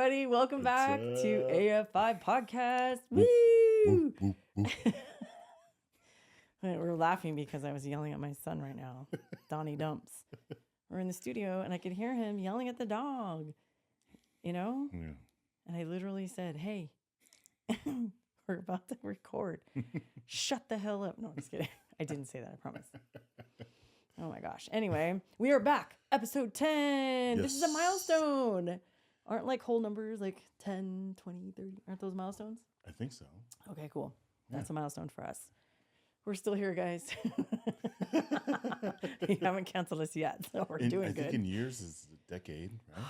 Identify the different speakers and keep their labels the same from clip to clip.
Speaker 1: everybody. Welcome back to AF5 Podcast. Woo! We're laughing because I was yelling at my son right now, Donnie Dumps. We're in the studio and I could hear him yelling at the dog, you know?
Speaker 2: Yeah.
Speaker 1: And I literally said, hey, we're about to record. Shut the hell up. No, I'm just kidding. I didn't say that, I promise. Oh my gosh. Anyway, we are back. Episode 10.
Speaker 2: Yes.
Speaker 1: This is a milestone. Aren't like whole numbers like 10, 20, 30? Aren't those milestones?
Speaker 2: I think so.
Speaker 1: Okay, cool. That's a milestone for us. We're still here, guys. You haven't canceled us yet, so we're doing good.
Speaker 2: I think in years is a decade, right?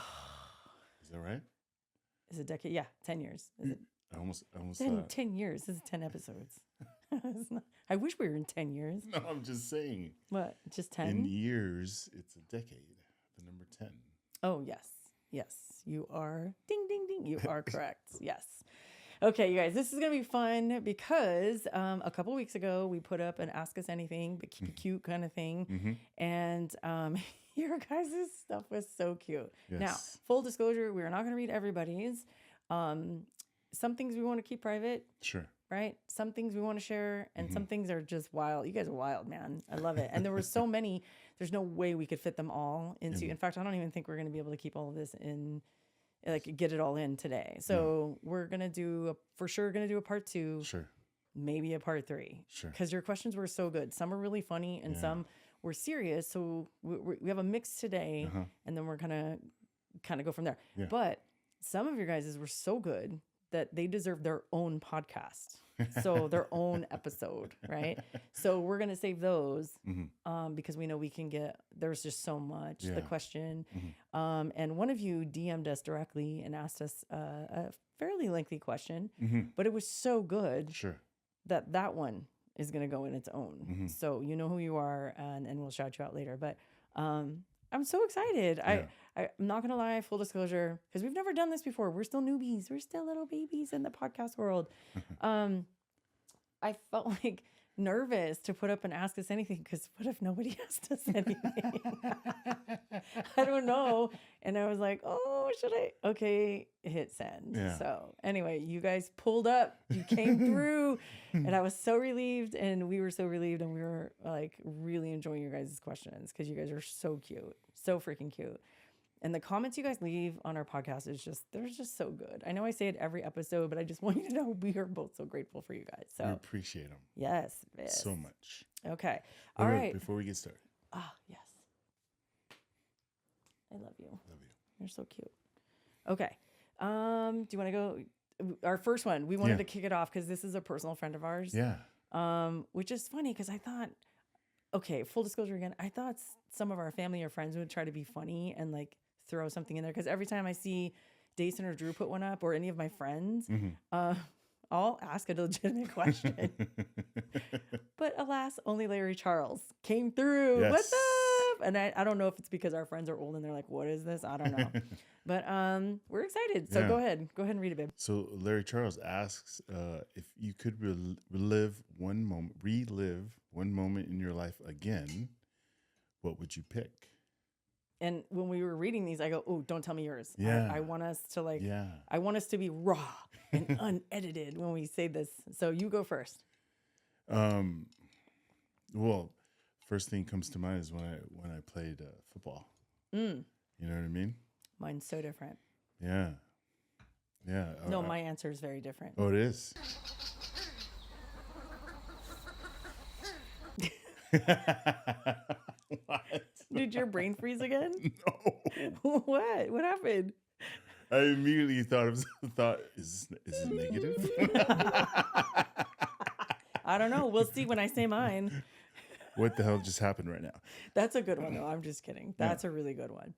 Speaker 2: Is that right?
Speaker 1: Is it a decade? Yeah, 10 years. Is it?
Speaker 2: I almost
Speaker 1: 10 years. This is 10 episodes. I wish we were in 10 years.
Speaker 2: No, I'm just saying.
Speaker 1: What? Just 10?
Speaker 2: In years, it's a decade. The number 10.
Speaker 1: Oh, yes. Yes. You are. Ding, ding, ding. You are correct. Yes. Okay, you guys, this is going to be fun because a couple weeks ago, we put up an Ask Us Anything, but keep it cute kind of thing. Mm-hmm. And your guys' stuff was so cute.
Speaker 2: Yes.
Speaker 1: Now, full disclosure, we're not going to read everybody's. Some things we want to keep private.
Speaker 2: Sure.
Speaker 1: Right? Some things we want to share, and some things are just wild. You guys are wild, man. I love it. And there were so many, there's no way we could fit them all into. In fact, I don't even think we're going to be able to keep all of this in, like, get it all in today. So we're going to do, for sure, going to do a part 2.
Speaker 2: Sure.
Speaker 1: Maybe a part 3.
Speaker 2: Sure.
Speaker 1: Because your questions were so good. Some are really funny, and some were serious. So we have a mix today, and then we're going to kind of go from there. Yeah. But some of your guys' were so good that they deserve their own podcast. So their own episode, right? So we're going to save those because we know we can get, there's just so much, the question. And one of you DM'd us directly and asked us a fairly lengthy question, but it was so good that one is going to go in its own. So you know who you are, and we'll shout you out later. But I'm so excited. Yeah. I'm not going to lie, full disclosure, because we've never done this before. We're still newbies. We're still little babies in the podcast world. I felt like nervous to put up and Ask Us Anything because what if nobody asked us anything? I don't know. And I was like, oh, should I? Okay, hit send. Yeah. So anyway, you guys pulled up. You came through. And I was so relieved. And we were so relieved. And we were like really enjoying your guys' questions because you guys are so cute. So freaking cute. And the comments you guys leave on our podcast they're just so good. I know I say it every episode, but I just want you to know we are both so grateful for you guys. So
Speaker 2: we appreciate them.
Speaker 1: Yes.
Speaker 2: So much.
Speaker 1: Okay.
Speaker 2: All right. Before we get started.
Speaker 1: Ah, yes. I love you.
Speaker 2: Love you.
Speaker 1: You're so cute. Okay. Do you want to go? Our first one, we wanted to kick it off because this is a personal friend of ours.
Speaker 2: Yeah.
Speaker 1: Which is funny because I thought, okay, full disclosure again, I thought some of our family or friends would try to be funny and like throw something in there. Because every time I see Dason or Drew put one up or any of my friends, I'll ask a legitimate question. But alas, only Larry Charles came through.
Speaker 2: Yes.
Speaker 1: What's up? And I don't know if it's because our friends are old and they're like, what is this? I don't know. But we're excited. So go ahead and read it, babe.
Speaker 2: So Larry Charles asks if you could relive one moment in your life again, what would you pick?
Speaker 1: And when we were reading these, I go, oh, don't tell me yours.
Speaker 2: Yeah.
Speaker 1: I want us to I want us to be raw and unedited when we say this. So you go first.
Speaker 2: Well, first thing comes to mind is when I played football. You know what I mean?
Speaker 1: Mine's so different.
Speaker 2: Yeah. Yeah.
Speaker 1: No, my answer is very different.
Speaker 2: Oh, it is? What?
Speaker 1: Did your brain freeze again?
Speaker 2: No.
Speaker 1: What? What happened?
Speaker 2: I immediately thought, is this negative?
Speaker 1: I don't know. We'll see when I say mine.
Speaker 2: What the hell just happened right now?
Speaker 1: That's a good one, though. I'm just kidding. That's a really good one.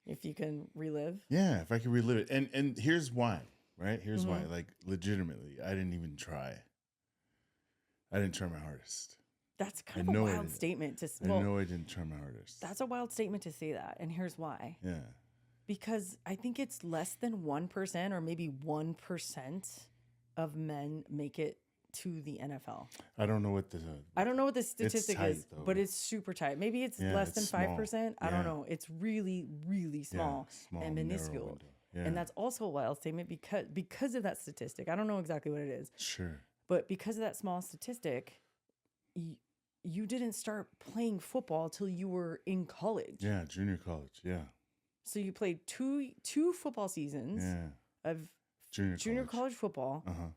Speaker 1: If you can relive.
Speaker 2: Yeah, if I can relive it. And here's why, right? Here's why. Like, legitimately, I didn't even try. I didn't try my hardest.
Speaker 1: That's kind of a wild statement to say.
Speaker 2: I know I didn't try my hardest.
Speaker 1: That's a wild statement to say that. And here's why.
Speaker 2: Yeah.
Speaker 1: Because I think it's less than 1% or maybe 1% of men make it to the NFL.
Speaker 2: I don't know what the
Speaker 1: statistic
Speaker 2: tight,
Speaker 1: is,
Speaker 2: though.
Speaker 1: But it's super tight. Maybe it's less than 5%. I don't know. It's really, really small, and minuscule. And that's also a wild statement because of that statistic. I don't know exactly what it is.
Speaker 2: Sure.
Speaker 1: But because of that small statistic, you didn't start playing football till you were in college.
Speaker 2: Yeah, junior college. Yeah.
Speaker 1: So you played two football seasons of junior college football.
Speaker 2: Uh-huh.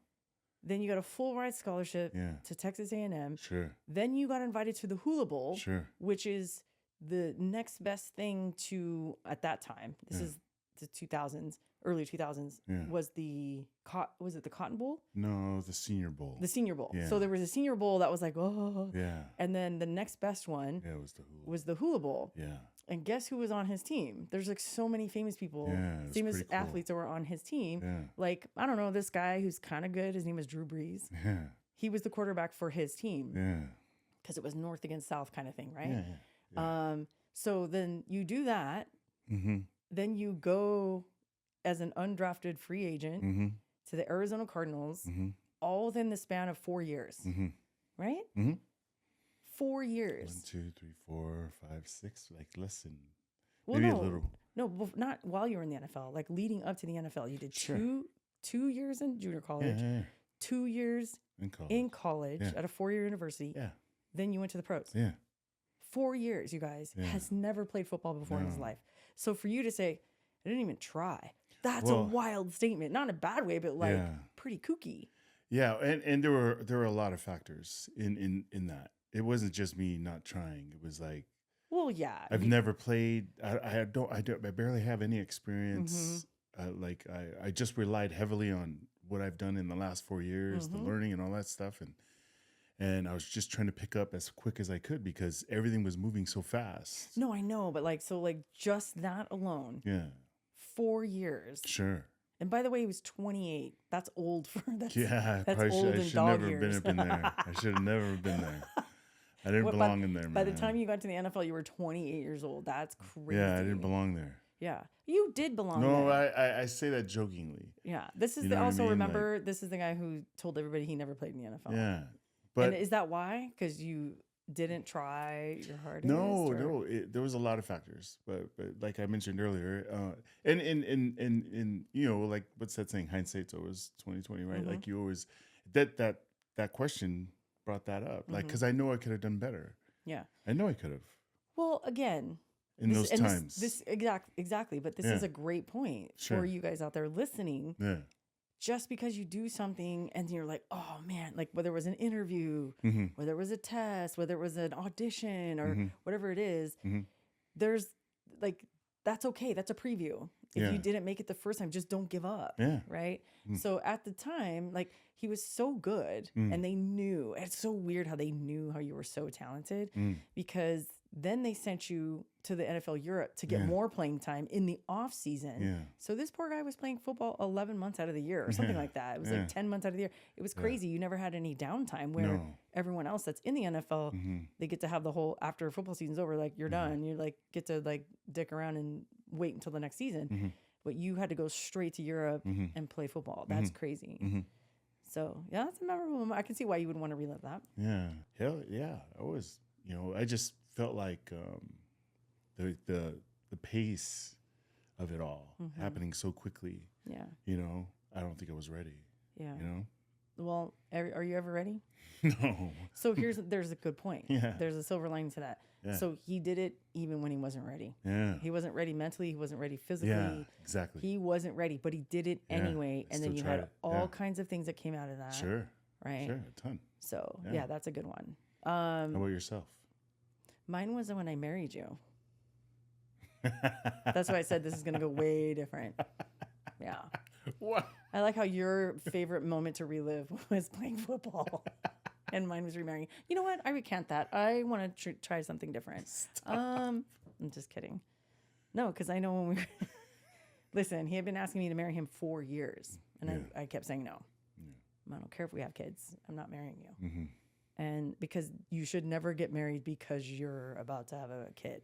Speaker 1: Then you got a full ride scholarship to Texas A&M.
Speaker 2: Sure.
Speaker 1: Then you got invited to the Hula Bowl,
Speaker 2: sure,
Speaker 1: which is the next best thing to, at that time, this is the 2000s, early 2000s, was it the Cotton Bowl?
Speaker 2: No, the Senior Bowl.
Speaker 1: The Senior Bowl.
Speaker 2: Yeah.
Speaker 1: So there was a Senior Bowl that was like, oh.
Speaker 2: Yeah.
Speaker 1: And then the next best one
Speaker 2: was the Hula Bowl.
Speaker 1: Yeah.
Speaker 2: Yeah.
Speaker 1: And guess who was on his team? There's like so many famous people, famous athletes that were on his team.
Speaker 2: Yeah.
Speaker 1: Like, I don't know, this guy who's kind of good, his name is Drew Brees.
Speaker 2: Yeah.
Speaker 1: He was the quarterback for his team.
Speaker 2: Yeah.
Speaker 1: Because it was north against south kind of thing, right?
Speaker 2: Yeah. Yeah.
Speaker 1: So then you do that.
Speaker 2: Mm-hmm.
Speaker 1: Then you go as an undrafted free agent
Speaker 2: Mm-hmm.
Speaker 1: to the Arizona Cardinals,
Speaker 2: Mm-hmm.
Speaker 1: all within the span of 4 years,
Speaker 2: Mm-hmm.
Speaker 1: right?
Speaker 2: Mm-hmm.
Speaker 1: 4 years.
Speaker 2: 1, 2, 3, 4, 5, 6. Like, listen.
Speaker 1: Well,
Speaker 2: maybe
Speaker 1: no,
Speaker 2: a little.
Speaker 1: no, not while you were in the NFL. Like leading up to the NFL, you did two years in junior college, 2 years in college at a 4-year university.
Speaker 2: Yeah.
Speaker 1: Then you went to the pros.
Speaker 2: Yeah.
Speaker 1: 4 years, you guys, has never played football before in his life. So for you to say, I didn't even try, that's a wild statement. Not in a bad way, but like pretty kooky.
Speaker 2: Yeah, and there were a lot of factors in that. It wasn't just me not trying. It was like,
Speaker 1: well, yeah,
Speaker 2: I've never played. I barely have any experience. I just relied heavily on what I've done in the last 4 years, the learning and all that stuff, and I was just trying to pick up as quick as I could because everything was moving so fast.
Speaker 1: No, I know, but like just that alone.
Speaker 2: Yeah.
Speaker 1: 4 years.
Speaker 2: Sure.
Speaker 1: And by the way, he was 28. That's old for that.
Speaker 2: Yeah,
Speaker 1: that's
Speaker 2: old
Speaker 1: in
Speaker 2: I should
Speaker 1: dog
Speaker 2: never
Speaker 1: years.
Speaker 2: been there. I should have never been there. I didn't belong in there, man.
Speaker 1: By the time you got to the NFL, you were 28 years old. That's crazy.
Speaker 2: Yeah, I didn't belong there.
Speaker 1: Yeah, you did belong there.
Speaker 2: No, I say that jokingly.
Speaker 1: Yeah, this is
Speaker 2: You know what I
Speaker 1: also
Speaker 2: mean?
Speaker 1: remember, this is the guy who told everybody he never played in the NFL.
Speaker 2: Yeah, but
Speaker 1: and is that why? Because you didn't try your hardest?
Speaker 2: No, there was a lot of factors, but like I mentioned earlier, and you know, like what's that saying? Hindsight's always 20/20, right? Like you always that question brought that up, like because I know I could have done better.
Speaker 1: Yeah,
Speaker 2: I know I could have.
Speaker 1: Well, again,
Speaker 2: in those times,
Speaker 1: this exactly, but this is a great point for you guys out there listening.
Speaker 2: Yeah.
Speaker 1: Just because you do something and you're like, oh man, like whether it was an interview, whether it was a test, whether it was an audition or whatever it is, there's like, that's okay. That's a preview. If you didn't make it the first time, just don't give up.
Speaker 2: Yeah.
Speaker 1: Right. So at the time, like he was so good and they knew, and it's so weird how they knew how you were so talented because then they sent you to the NFL Europe to get more playing time in the off season.
Speaker 2: Yeah.
Speaker 1: So this poor guy was playing football 11 months out of the year or something like that. It was like 10 months out of the year. It was crazy. You never had any downtime where everyone else that's in the NFL, they get to have the whole, after football season's over, like you're done. You like get to like dick around and wait until the next season. But you had to go straight to Europe and play football. That's crazy. So yeah, that's a memorable moment. I can see why you would want to relive that.
Speaker 2: Yeah. Hell yeah. I was, you know, I just felt like the pace of it all happening so quickly. Yeah. You know, I don't think I was ready. Yeah. You know?
Speaker 1: Well, are you ever ready?
Speaker 2: No.
Speaker 1: So there's a good point.
Speaker 2: Yeah.
Speaker 1: There's a silver lining to that. Yeah. So he did it even when he wasn't ready. Yeah. He wasn't ready mentally. He wasn't ready physically.
Speaker 2: Yeah, exactly.
Speaker 1: He wasn't ready, but he did it anyway. And then you had all kinds of things that came out of that.
Speaker 2: Sure.
Speaker 1: Right?
Speaker 2: Sure, a ton.
Speaker 1: So, yeah that's a good one.
Speaker 2: How about yourself?
Speaker 1: Mine was when I married you. That's why I said this is going to go way different. Yeah.
Speaker 2: What?
Speaker 1: I like how your favorite moment to relive was playing football. And mine was remarrying. You know what? I recant that. I want to try something different. I'm just kidding. No, because I know when we were listen, he had been asking me to marry him 4 years. And I kept saying no. Yeah. I don't care if we have kids. I'm not marrying you. And because you should never get married because you're about to have a kid.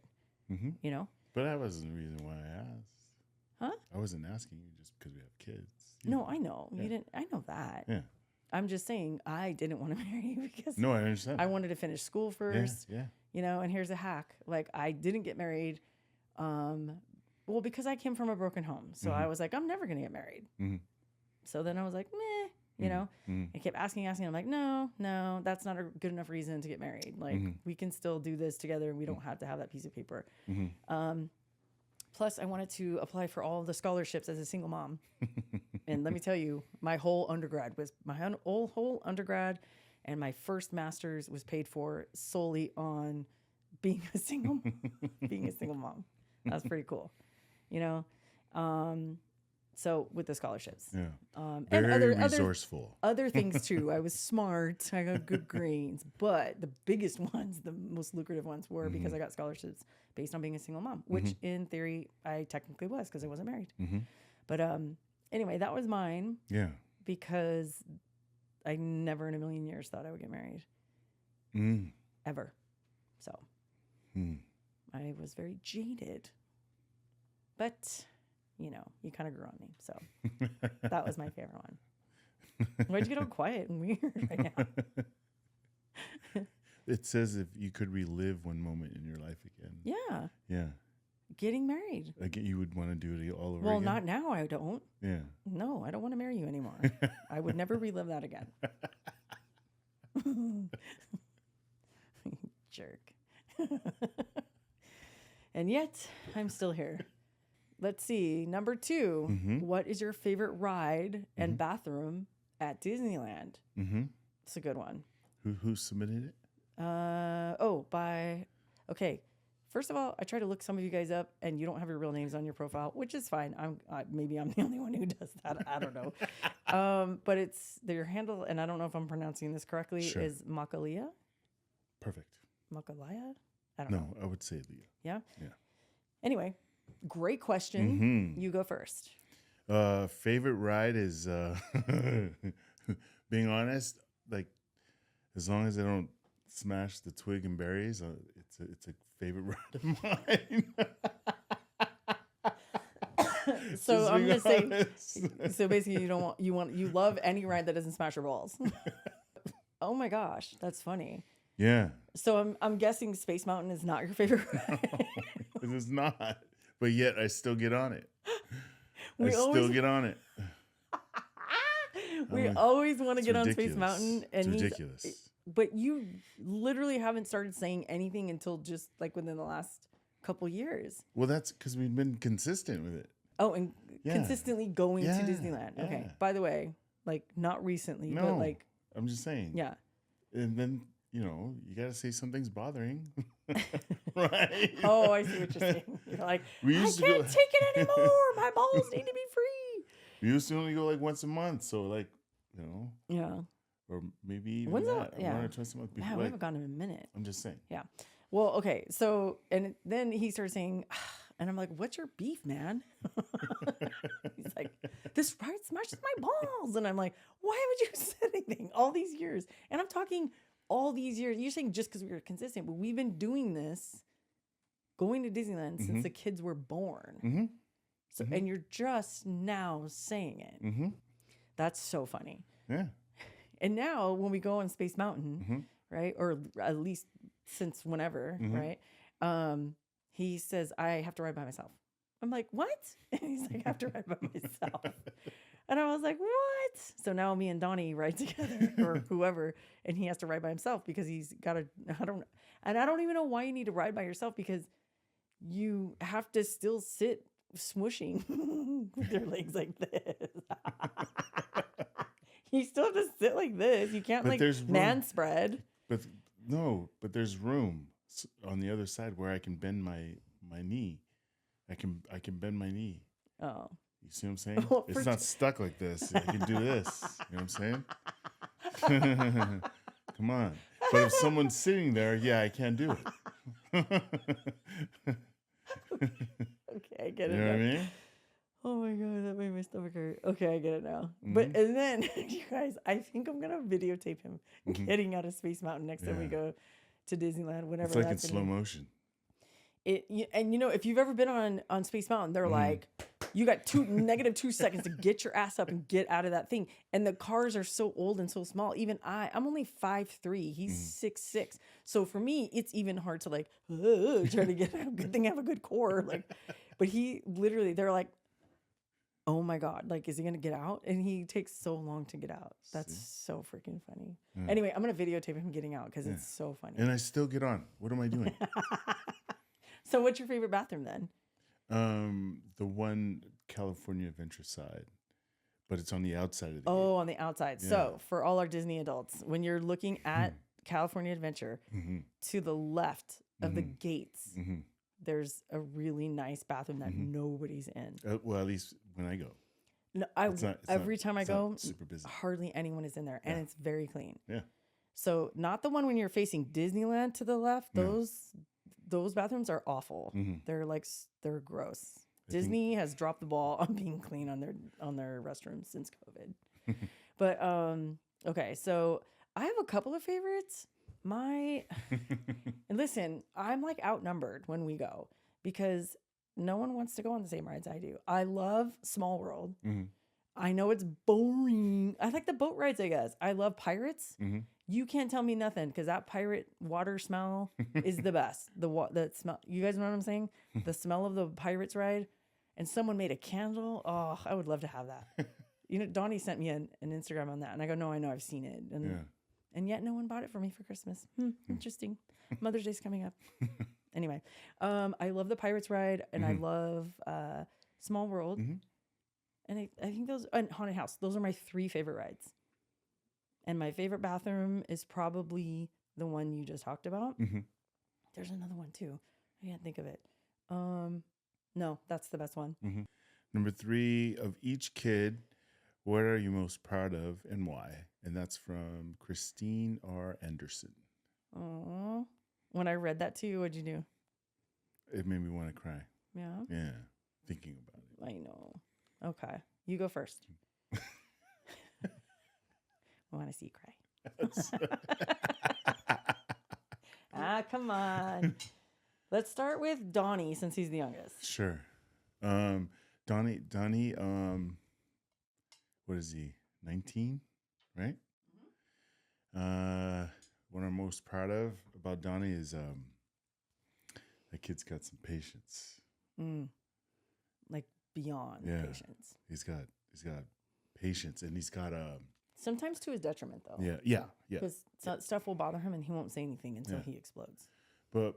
Speaker 1: You know?
Speaker 2: But that wasn't the reason why I asked.
Speaker 1: Huh?
Speaker 2: I wasn't asking you just because we have kids.
Speaker 1: No, I know. You didn't. I know that. Yeah. I'm just saying I didn't want to marry you because
Speaker 2: no, I understand.
Speaker 1: I wanted to finish school first.
Speaker 2: Yeah.
Speaker 1: You know, and here's a hack. Like I didn't get married well, because I came from a broken home. So I was like, I'm never going to get married. So then I was like, meh, you know, I kept asking. I'm like, no, that's not a good enough reason to get married. Like we can still do this together. And we don't have to have that piece of paper. Plus I wanted to apply for all the scholarships as a single mom. And let me tell you, my whole undergrad whole undergrad and my first master's was paid for solely on being a single mom. That's pretty cool, you know? So with the scholarships, and
Speaker 2: very resourceful.
Speaker 1: Other things too. I was smart. I got good grades, but the biggest ones, the most lucrative ones, were because I got scholarships based on being a single mom, which in theory I technically was because I wasn't married. But anyway, that was mine. Yeah. Because I never in a million years thought I would get married. Ever. So I was very jaded. But, you know, you kind of grew on me. So that was my favorite one. Why'd you get all quiet and weird right now?
Speaker 2: It says if you could relive one moment in your life again.
Speaker 1: Yeah.
Speaker 2: Yeah. Getting
Speaker 1: married.
Speaker 2: Again, you would want to do it all over again?
Speaker 1: Well, not now. I don't.
Speaker 2: Yeah.
Speaker 1: No, I don't want to marry you anymore. I would never relive that again. Jerk. And yet, I'm still here. Let's see. Number 2. What is your favorite ride and bathroom at Disneyland? It's a good one.
Speaker 2: Who submitted it?
Speaker 1: Okay. First of all, I try to look some of you guys up, and you don't have your real names on your profile, which is fine. Maybe I'm the only one who does that. I don't know. But it's their handle, and I don't know if I'm pronouncing this correctly. Sure. Is Makalia?
Speaker 2: Perfect.
Speaker 1: Makalaya? I don't know.
Speaker 2: No, I would say Leah.
Speaker 1: Yeah. Yeah. Anyway, great question. You go first.
Speaker 2: Favorite ride is being honest. Like, as long as I don't smash the twig and berries, it's a favorite ride of mine.
Speaker 1: So I'm gonna say. So basically, you love any ride that doesn't smash your balls. Oh my gosh, that's funny.
Speaker 2: Yeah.
Speaker 1: So I'm guessing Space Mountain is not your favorite ride.
Speaker 2: It is not, but yet I still get on it. I still get on it.
Speaker 1: We always want to get on Space Mountain, and
Speaker 2: it's ridiculous.
Speaker 1: But you literally haven't started saying anything until just like within the last couple years.
Speaker 2: Well, that's because we've been consistent with it.
Speaker 1: Oh, and consistently going to Disneyland. Yeah. Okay. By the way, like not recently, but like
Speaker 2: I'm just saying.
Speaker 1: Yeah.
Speaker 2: And then you got to say something's bothering, right?
Speaker 1: Oh, I see what you're saying. You're like, I can't take it anymore. My balls need to be free.
Speaker 2: We used to only go like once a month, so like,
Speaker 1: Yeah.
Speaker 2: Or maybe even that. One or twice a month.
Speaker 1: Yeah, we haven't gone in a minute.
Speaker 2: I'm just saying.
Speaker 1: Yeah. Well, okay. So, and then he started saying, and I'm like, what's your beef, man? He's like, this ride smashes my balls. And I'm like, why haven't you said anything all these years? And I'm talking all these years. You're saying just because we were consistent, but we've been doing this, going to Disneyland since the kids were born. So, and you're just now saying it. That's so funny.
Speaker 2: Yeah.
Speaker 1: And now when we go on Space Mountain, right, or at least since whenever, right, he says, I have to ride by myself. I'm like, what? And he's like, I have to ride by myself. And I was like, what? So now me and Donnie ride together or whoever, and he has to ride by himself because he's got to, I don't even know why you need to ride by yourself because you have to still sit smushing with your legs like this. You still have to sit like this. You can't man spread.
Speaker 2: But there's room on the other side where I can bend my knee. I can bend my knee.
Speaker 1: Oh.
Speaker 2: You see what I'm saying? Well, it's not stuck like this. I can do this. You know what I'm saying? Come on. But if someone's sitting there, I can't do it.
Speaker 1: Okay, I get it.
Speaker 2: You know what I mean?
Speaker 1: Oh my God, that made my stomach hurt. Okay, I get it now. But and then you guys, I think I'm gonna videotape him getting out of Space Mountain next time we go to Disneyland. Whenever
Speaker 2: it's like in slow motion.
Speaker 1: And if you've ever been on Space Mountain, they're like, you got -2 seconds to get your ass up and get out of that thing. And the cars are so old and so small. Even I'm only 5'3". He's 6'6". So for me, it's even hard to like try to get a good thing, have a good core. Like, but he literally, they're like, oh my God, like, is he going to get out? And he takes so long to get out. That's so freaking funny. Yeah. Anyway, I'm going to videotape him getting out because it's so funny.
Speaker 2: And I still get on. What am I doing?
Speaker 1: So what's your favorite bathroom then?
Speaker 2: The one California Adventure side, but it's on the outside of the gate.
Speaker 1: On the outside. Yeah. So for all our Disney adults, when you're looking at California Adventure, to the left of the gates, there's a really nice bathroom that nobody's in.
Speaker 2: Well, at least when I go.
Speaker 1: No, every time I go, super busy. Hardly anyone is in there, and it's very clean.
Speaker 2: Yeah.
Speaker 1: So not the one when you're facing Disneyland to the left. Those bathrooms are awful. They're gross. Disney has dropped the ball on being clean on their restrooms since COVID. But okay, so I have a couple of favorites. And listen, I'm like outnumbered when we go because no one wants to go on the same rides I do. I love Small World. I know it's boring. I like the boat rides, I guess. I love Pirates. You can't tell me nothing because that pirate water smell is the best. The smell. You guys know what I'm saying? The smell of the Pirates ride. And someone made a candle. Oh, I would love to have that. Donnie sent me an Instagram on that, and I go, no, I know, I've seen it, and yet no one bought it for me for Christmas. Interesting. Mother's Day's coming up. Anyway, I love the Pirates ride, and I love Small World, and I think those and Haunted House. Those are my 3 favorite rides. And my favorite bathroom is probably the one you just talked about. There's another one too. I can't think of it. No, that's the best one.
Speaker 2: Number 3, of each kid, what are you most proud of and why? And that's from Christine R. Anderson.
Speaker 1: Oh, when I read that to you, what'd you do?
Speaker 2: It made me want to cry.
Speaker 1: Yeah?
Speaker 2: Yeah, thinking about it.
Speaker 1: I know. Okay, you go first. I want to see you cry. Come on. Let's start with Donnie since he's the youngest.
Speaker 2: Sure. Donnie, what is he? 19, right? What I'm most proud of about Donnie is that kid's got some patience.
Speaker 1: Like beyond patience.
Speaker 2: He's got patience, and he's got
Speaker 1: sometimes to his detriment though.
Speaker 2: Yeah.
Speaker 1: Because stuff will bother him and he won't say anything until he explodes. But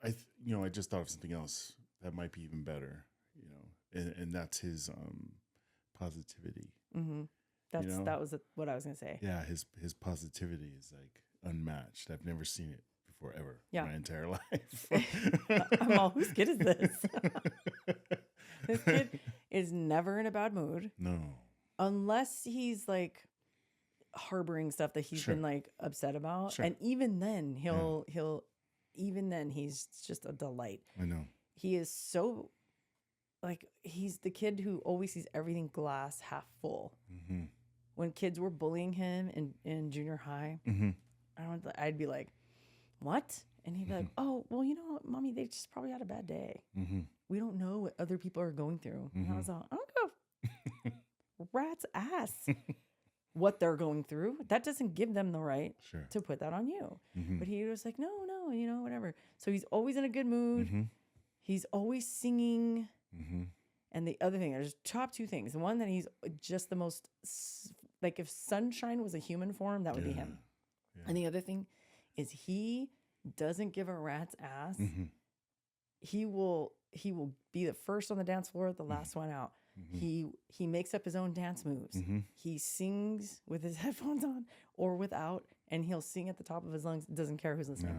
Speaker 2: I just thought of something else that might be even better, and that's his positivity.
Speaker 1: That was what I was gonna say.
Speaker 2: Yeah, his positivity is like unmatched. I've never seen it before ever in my entire life.
Speaker 1: I'm all, whose kid is this? This kid is never in a bad mood.
Speaker 2: No, unless
Speaker 1: he's like harboring stuff that he's been like upset about, and even then he's just a delight.
Speaker 2: I know.
Speaker 1: He is so he's the kid who always sees everything glass half full. When kids were bullying him in junior high, I'd be like, what? And he'd be like, oh, well, Mommy, they just probably had a bad day. We don't know what other people are going through. And I was like, I don't go rat's ass what they're going through. That doesn't give them the right to put that on you. But he was like, no, whatever. So he's always in a good mood. He's always singing. And the other thing, there's top 2 things. One, that he's just the most, like if sunshine was a human form, that would be him. And the other thing is he doesn't give a rat's ass. He will be the first on the dance floor, the last one out. He makes up his own dance moves. He sings with his headphones on or without, and he'll sing at the top of his lungs. Doesn't care who's listening.
Speaker 2: No.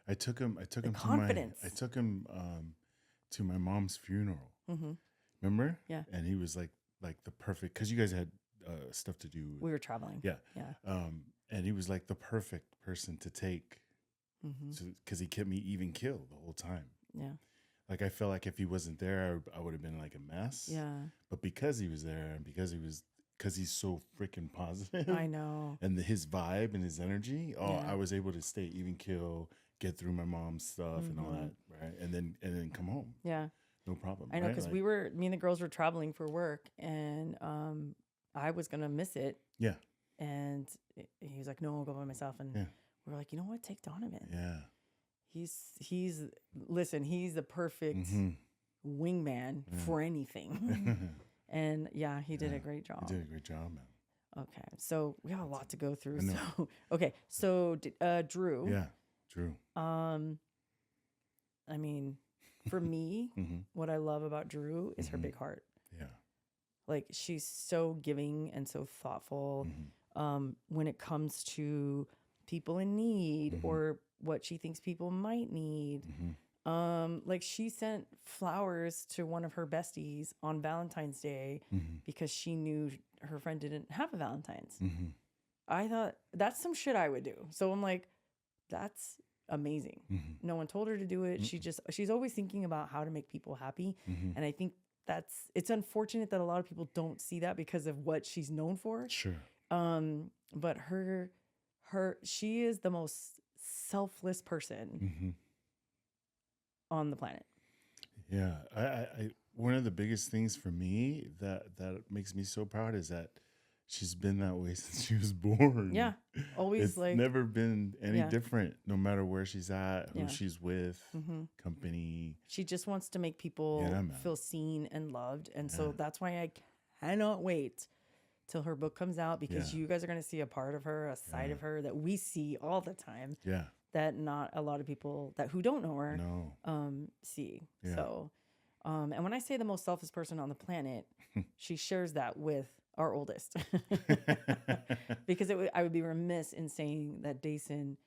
Speaker 2: I took him
Speaker 1: confidence.
Speaker 2: To my mom's funeral. Remember?
Speaker 1: Yeah.
Speaker 2: And he was like the perfect, because you guys had stuff to do.
Speaker 1: We were traveling.
Speaker 2: Yeah. And he was like the perfect person to take, because he kept me even keel the whole time.
Speaker 1: Yeah.
Speaker 2: Like I felt like if he wasn't there, I would have been like a mess.
Speaker 1: Yeah.
Speaker 2: But because he was there, and because he's so freaking positive.
Speaker 1: I know.
Speaker 2: And his vibe and his energy, I was able to stay even keel, get through my mom's stuff and all that, right? And then come home.
Speaker 1: Yeah.
Speaker 2: No problem.
Speaker 1: I know, because
Speaker 2: like,
Speaker 1: me and the girls were traveling for work, and I was going to miss it.
Speaker 2: Yeah.
Speaker 1: And he was like, no, I'll go by myself. And we're like, you know what? Take Donovan.
Speaker 2: Yeah.
Speaker 1: He's the perfect wingman for anything. And yeah, he did a great job.
Speaker 2: He did a great job, man.
Speaker 1: Okay. So we have a lot to go through. So, okay. So, Drew.
Speaker 2: Yeah. Drew.
Speaker 1: I mean, for me, what I love about Drew is her big heart.
Speaker 2: Yeah.
Speaker 1: Like, she's so giving and so thoughtful when it comes to people in need or what she thinks people might need. Like, she sent flowers to one of her besties on Valentine's Day because she knew her friend didn't have a Valentine's. I thought that's some shit I would do. So I'm like, that's amazing. No one told her to do it. She's always thinking about how to make people happy. And I think it's unfortunate that a lot of people don't see that because of what she's known for.
Speaker 2: Sure.
Speaker 1: But she is the most selfless person on the planet.
Speaker 2: Yeah. I one of the biggest things for me that makes me so proud is that she's been that way since she was born.
Speaker 1: Yeah. Always
Speaker 2: it's never been any different, no matter where she's at, who she's with, company.
Speaker 1: She just wants to make people feel seen and loved. And so that's why I cannot wait till her book comes out, because you guys are going to see a part of her, a side of her that we see all the time.
Speaker 2: Yeah.
Speaker 1: That not a lot of people who don't know her see.
Speaker 2: Yeah.
Speaker 1: So, and when I say the most selfless person on the planet, she shares that with our oldest. Because I would be remiss in saying that Dason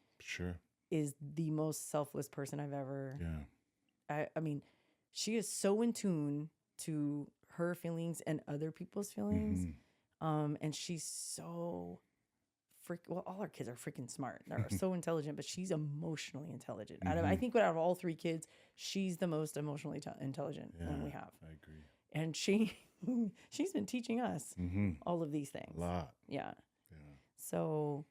Speaker 1: is the most selfless person I've ever.
Speaker 2: Yeah.
Speaker 1: I mean, she is so in tune to her feelings and other people's feelings. And she's so all our kids are freaking smart. They're so intelligent, but she's emotionally intelligent. I think out of all three kids, she's the most emotionally intelligent one we have.
Speaker 2: I agree.
Speaker 1: And she's been teaching us all of these things.
Speaker 2: A lot.
Speaker 1: Yeah. So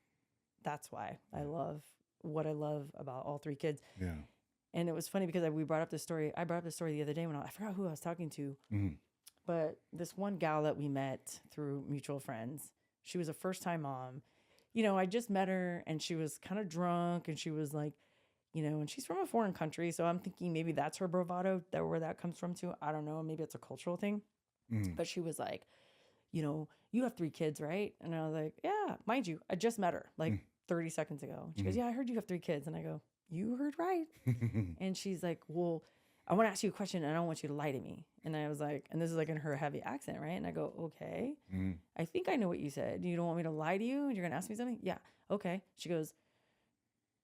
Speaker 1: that's why I love what I love about all three kids.
Speaker 2: Yeah.
Speaker 1: And it was funny because we brought up this story. I brought up this story the other day when I forgot who I was talking to. But this one gal that we met through mutual friends, she was a first-time mom. You know, I just met her and she was kind of drunk, and she was like, you know, and she's from a foreign country. So I'm thinking maybe that's her bravado, where that comes from too. I don't know. Maybe it's a cultural thing. But she was like, you know, you have 3 kids, right? And I was like, yeah, mind you, I just met her like 30 seconds ago. She goes, yeah, I heard you have 3 kids. And I go, you heard right. And she's like, well, I want to ask you a question and I don't want you to lie to me. And I was like, and this is like in her heavy accent, right? And I go, okay, I think I know what you said. You don't want me to lie to you and you're going to ask me something? Yeah. Okay. She goes,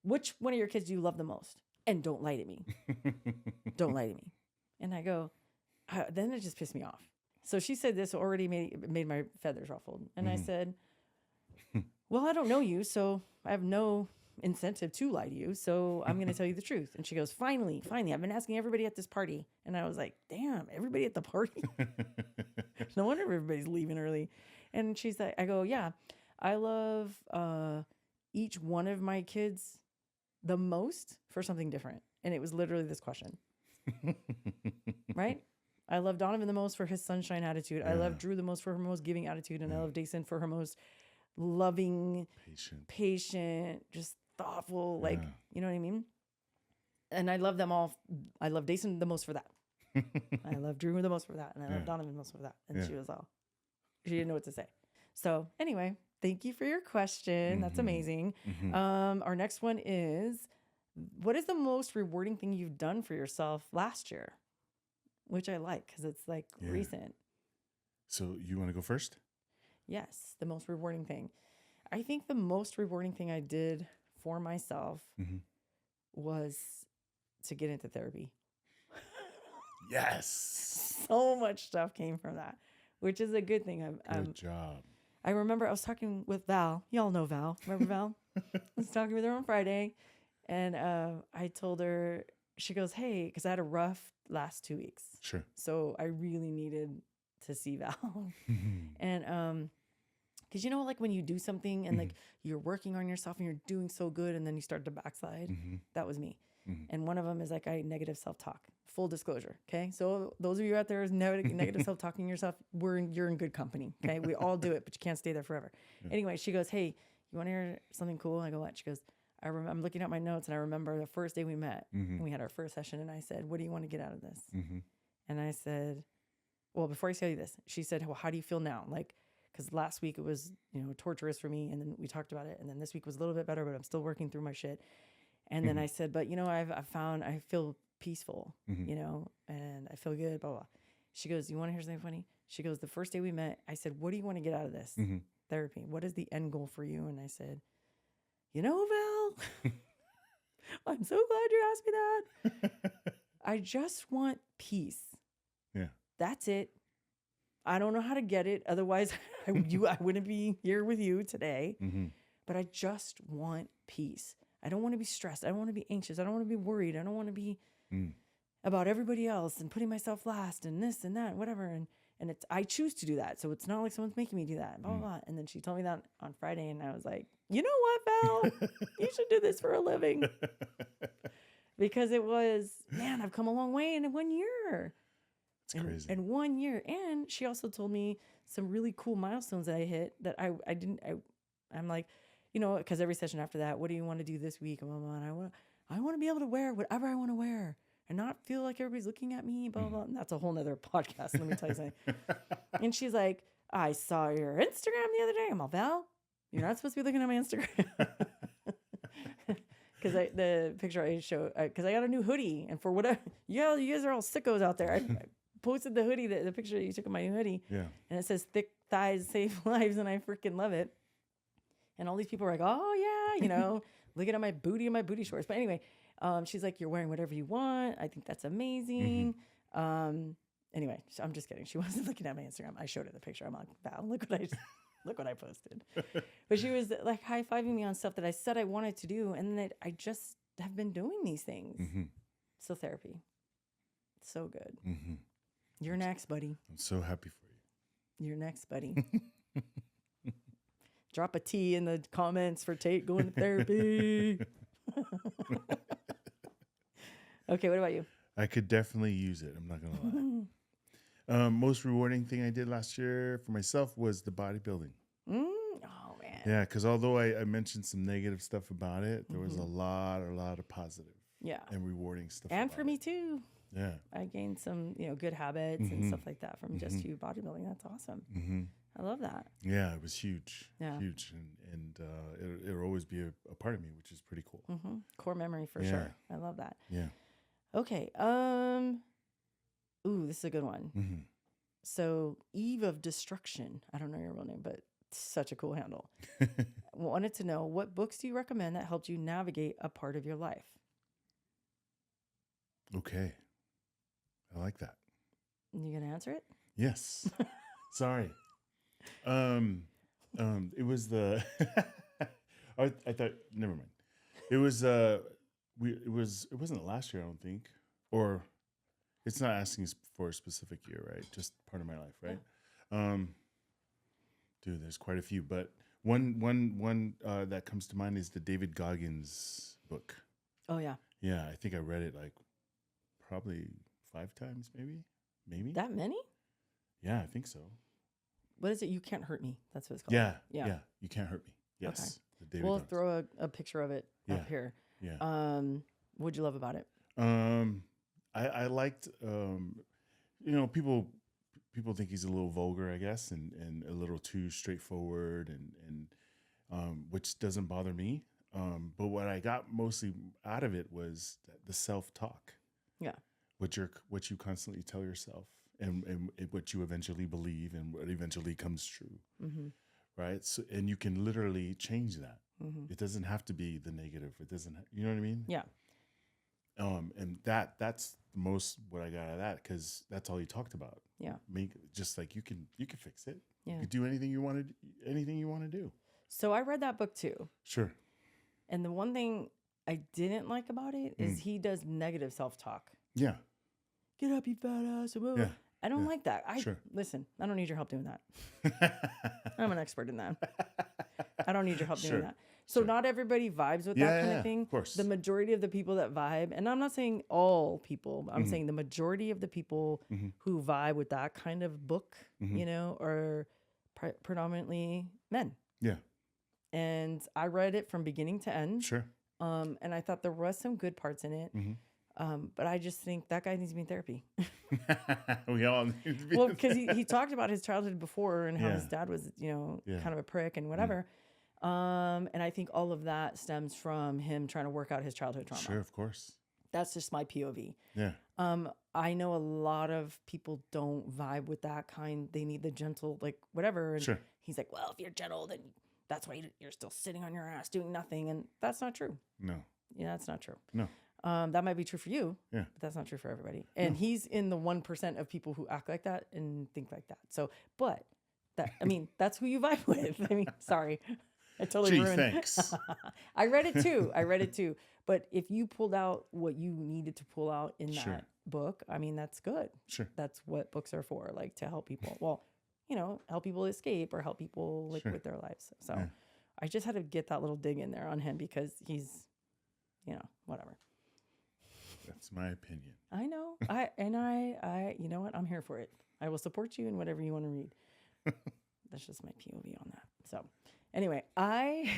Speaker 1: which one of your kids do you love the most? And don't lie to me. Don't lie to me. And I go, then it just pissed me off. So she said this already made my feathers ruffled. And I said, well, I don't know you, so I have no incentive to lie to you. So I'm going to tell you the truth. And she goes, finally, I've been asking everybody at this party. And I was like, damn, everybody at the party? No wonder everybody's leaving early. And she's like, I go, yeah, I love each one of my kids the most for something different. And it was literally this question. Right? I love Donovan the most for his sunshine attitude. I love Drew the most for her most giving attitude. And I love Dason for her most loving, patient, just thoughtful, like, you know what I mean? And I love them all. I love Dason the most for that. I love Drew the most for that. And I love Donovan the most for that. And she didn't know what to say. So anyway, thank you for your question. That's amazing. Our next one is, what is the most rewarding thing you've done for yourself last year? Which I like because it's like recent. So
Speaker 2: you want to go first?
Speaker 1: Yes, the most rewarding thing. I think the most rewarding thing I did for myself was to get into therapy.
Speaker 2: Yes.
Speaker 1: So much stuff came from that, which is a good thing.
Speaker 2: Good job.
Speaker 1: I remember I was talking with Val. Y'all know Val. Remember Val? I was talking with her on Friday, and I told her, she goes, hey, because I had a rough last 2 weeks. Sure. So I really needed to see Val. And Because you know, like when you do something and like you're working on yourself and you're doing so good and then you start to backslide. That was me. And one of them is like negative self-talk. Full disclosure. Okay. So those of you out there is negative self-talking yourself, you're in good company. Okay. We all do it, but you can't stay there forever. Anyway, she goes, hey, you want to hear something cool? I go, what? She goes, I'm looking at my notes and I remember the first day we met and we had our first session and I said, what do you want to get out of this? And I said, well, before I tell you this, she said, well, how do you feel now? Like, because last week it was, torturous for me. And then we talked about it. And then this week was a little bit better, but I'm still working through my shit. And then I said, but I've found, I feel peaceful, and I feel good, blah, blah. She goes, you want to hear something funny? She goes, the first day we met, I said, what do you want to get out of this therapy? What is the end goal for you? And I said, Val, I'm so glad you asked me that. I just want peace. Yeah. That's it. I don't know how to get it. Otherwise, I wouldn't be here with you today. But I just want peace. I don't want to be stressed. I don't want to be anxious. I don't want to be worried. I don't want to be about everybody else and putting myself last and this and that, whatever. And I choose to do that. So it's not like someone's making me do that, blah, blah, blah. And then she told me that on Friday and I was like, you know what, Val? You should do this for a living. Because it was, man, I've come a long way in 1 year. It's crazy. In 1 year. And she also told me some really cool milestones that I hit that I'm like, because every session after that, what do you want to do this week? Blah, blah, blah. And I want to be able to wear whatever I want to wear and not feel like everybody's looking at me, blah, blah, blah. And that's a whole nother podcast. Let me tell you something. And she's like, I saw your Instagram the other day. I'm all, Val, you're not supposed to be looking at my Instagram. Because the picture I show, because I got a new hoodie. And for whatever, you guys are all sickos out there. I posted the hoodie, the picture that you took of my new hoodie. Yeah. And it says, thick thighs save lives. And I freaking love it. And all these people are like, oh, yeah, looking at my booty and my booty shorts. But anyway, she's like, you're wearing whatever you want. I think that's amazing. Anyway, I'm just kidding. She wasn't looking at my Instagram. I showed her the picture. I'm like, Val, look what I posted. But she was like high-fiving me on stuff that I said I wanted to do. And then I just have been doing these things. So therapy. So good. You're next, buddy.
Speaker 2: I'm so happy for you.
Speaker 1: You're next, buddy. Drop a T in the comments for Tate going to therapy. Okay, what about you?
Speaker 2: I could definitely use it. I'm not going to lie. Most rewarding thing I did last year for myself was the bodybuilding.
Speaker 1: Oh, man.
Speaker 2: Yeah, because although I mentioned some negative stuff about it, there was a lot of positive and rewarding stuff.
Speaker 1: And for me, too.
Speaker 2: Yeah.
Speaker 1: I gained some, good habits and stuff like that from just you bodybuilding. That's awesome. I love that.
Speaker 2: Yeah, it was huge. Yeah. Huge. And it'll always be a part of me, which is pretty cool.
Speaker 1: Core memory for sure. I love that.
Speaker 2: Yeah.
Speaker 1: Okay. Ooh, this is a good one. So Eve of Destruction. I don't know your real name, but such a cool handle. Wanted to know, what books do you recommend that helped you navigate a part of your life?
Speaker 2: Okay. I like that.
Speaker 1: You gonna answer it?
Speaker 2: Yes. Sorry. It was the I thought, never mind. It was it wasn't last year, I don't think. Or it's not asking for a specific year, right? Just part of my life, right? Yeah. Dude, there's quite a few, but one that comes to mind is the David Goggins book.
Speaker 1: Oh yeah.
Speaker 2: Yeah, I think I read it like probably 5 times, maybe.
Speaker 1: That many?
Speaker 2: Yeah, I think so.
Speaker 1: What is it? You Can't Hurt Me. That's what it's called.
Speaker 2: Yeah. You Can't Hurt Me. Yes.
Speaker 1: Okay. We'll throw a picture of it up here.
Speaker 2: Yeah.
Speaker 1: What'd you love about it?
Speaker 2: I liked, people think he's a little vulgar, I guess, and a little too straightforward, and which doesn't bother me. But what I got mostly out of it was the self-talk. Yeah. What you constantly tell yourself. And what you eventually believe and what eventually comes true, right? So, and you can literally change that. It doesn't have to be the negative. It doesn't, you know what I mean? Yeah. And that's most what I got out of that, because that's all he talked about. Yeah. Just like you can fix it. Yeah. You can do anything you want to do. So I read that book too. Sure. And the one thing I didn't like about it is he does negative self-talk. Yeah. Get up, you fat ass. Yeah.
Speaker 1: I don't like that.
Speaker 2: Sure.
Speaker 1: Listen, I don't need your help doing that. I'm an expert in that. I don't need your help doing that. So not everybody vibes with that kind of thing.
Speaker 2: Of course.
Speaker 1: The majority of the people that vibe, and I'm not saying all people, I'm saying the majority of the people who vibe with that kind of book, you know, are predominantly men.
Speaker 2: Yeah.
Speaker 1: And I read it from beginning to end.
Speaker 2: Sure.
Speaker 1: And I thought there was some good parts in it. But I just think that guy needs to be in therapy.
Speaker 2: We all need to be.
Speaker 1: Well, because he talked about his childhood before and how his dad was, you know, kind of a prick and whatever. And I think all of that stems from him trying to work out his childhood trauma.
Speaker 2: Sure, of course.
Speaker 1: That's just my POV.
Speaker 2: Yeah.
Speaker 1: I know a lot of people don't vibe with that kind. They need the gentle, like whatever. And he's like, well, if you're gentle, then that's why you're still sitting on your ass doing nothing. And that's not true.
Speaker 2: No.
Speaker 1: Yeah, that's not true.
Speaker 2: No.
Speaker 1: That might be true for you,
Speaker 2: but
Speaker 1: that's not true for everybody. And he's in the 1% of people who act like that and think like that. So, but that, I mean, that's who you vibe with. I mean, sorry, I totally ruined.
Speaker 2: Thanks.
Speaker 1: I read it too. But if you pulled out what you needed to pull out in that book, I mean, that's good.
Speaker 2: Sure.
Speaker 1: That's what books are for, like to help people. Well, you know, help people escape or help people like with their lives. So I just had to get that little dig in there on him because he's, you know, whatever.
Speaker 2: That's my opinion.
Speaker 1: I know. I, you know what? I'm here for it. I will support you in whatever you want to read. That's just my POV on that. So anyway, I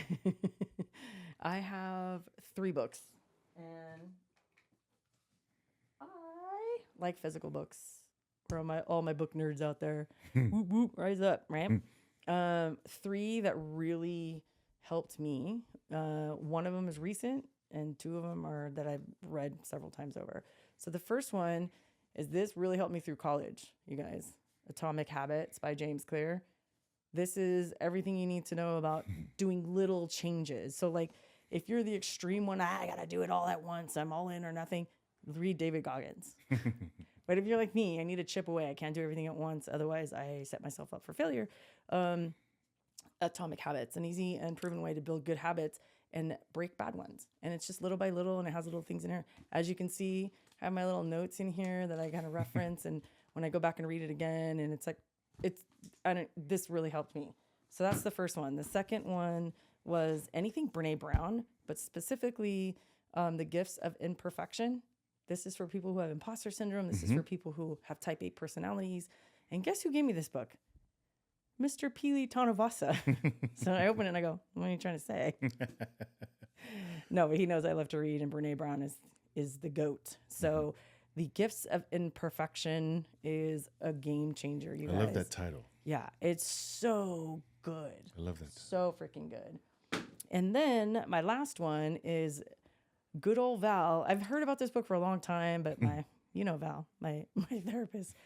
Speaker 1: have 3 books and I like physical books. For all my book nerds out there, whoop, whoop, rise up, right? 3 that really helped me. One of them is recent. And 2 of them are that I've read several times over. So the first one is this really helped me through college, you guys. Atomic Habits by James Clear. This is everything you need to know about doing little changes. So like if you're the extreme one, I got to do it all at once. I'm all in or nothing. Read David Goggins. But if you're like me, I need to chip away. I can't do everything at once. Otherwise, I set myself up for failure. Atomic Habits, an easy and proven way to build good habits and break bad ones. And it's just little by little, and it has little things in here. As you can see, I have my little notes in here that I kind of reference. And when I go back and read it again, and it's like, this really helped me. So that's the first one. The second one was anything Brene Brown, but specifically The Gifts of Imperfection. This is for people who have imposter syndrome. This is for people who have type 8 personalities. And guess who gave me this book? Mr. Pili Tonavasa. So I open it and I go, what are you trying to say? No, but he knows I love to read, and Brene Brown is the GOAT. So The Gifts of Imperfection is a game changer, you guys.
Speaker 2: I love that title.
Speaker 1: Yeah, it's so good.
Speaker 2: I love that.
Speaker 1: So freaking good. And then my last one is Good Old Val. I've heard about this book for a long time, but Val, my therapist,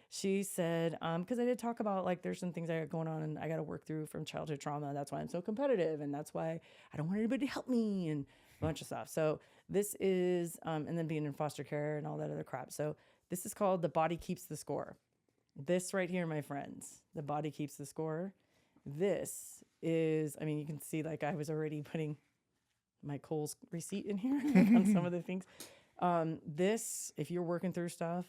Speaker 1: she said, because I did talk about like there's some things I got going on and I got to work through from childhood trauma. That's why I'm so competitive, and that's why I don't want anybody to help me and a bunch of stuff. So this is, and then being in foster care and all that other crap. So this is called The Body Keeps the Score. This right here, my friends, The Body Keeps the Score. This is, I mean, you can see like I was already putting my Kohl's receipt in here on some of the things. This, if you're working through stuff,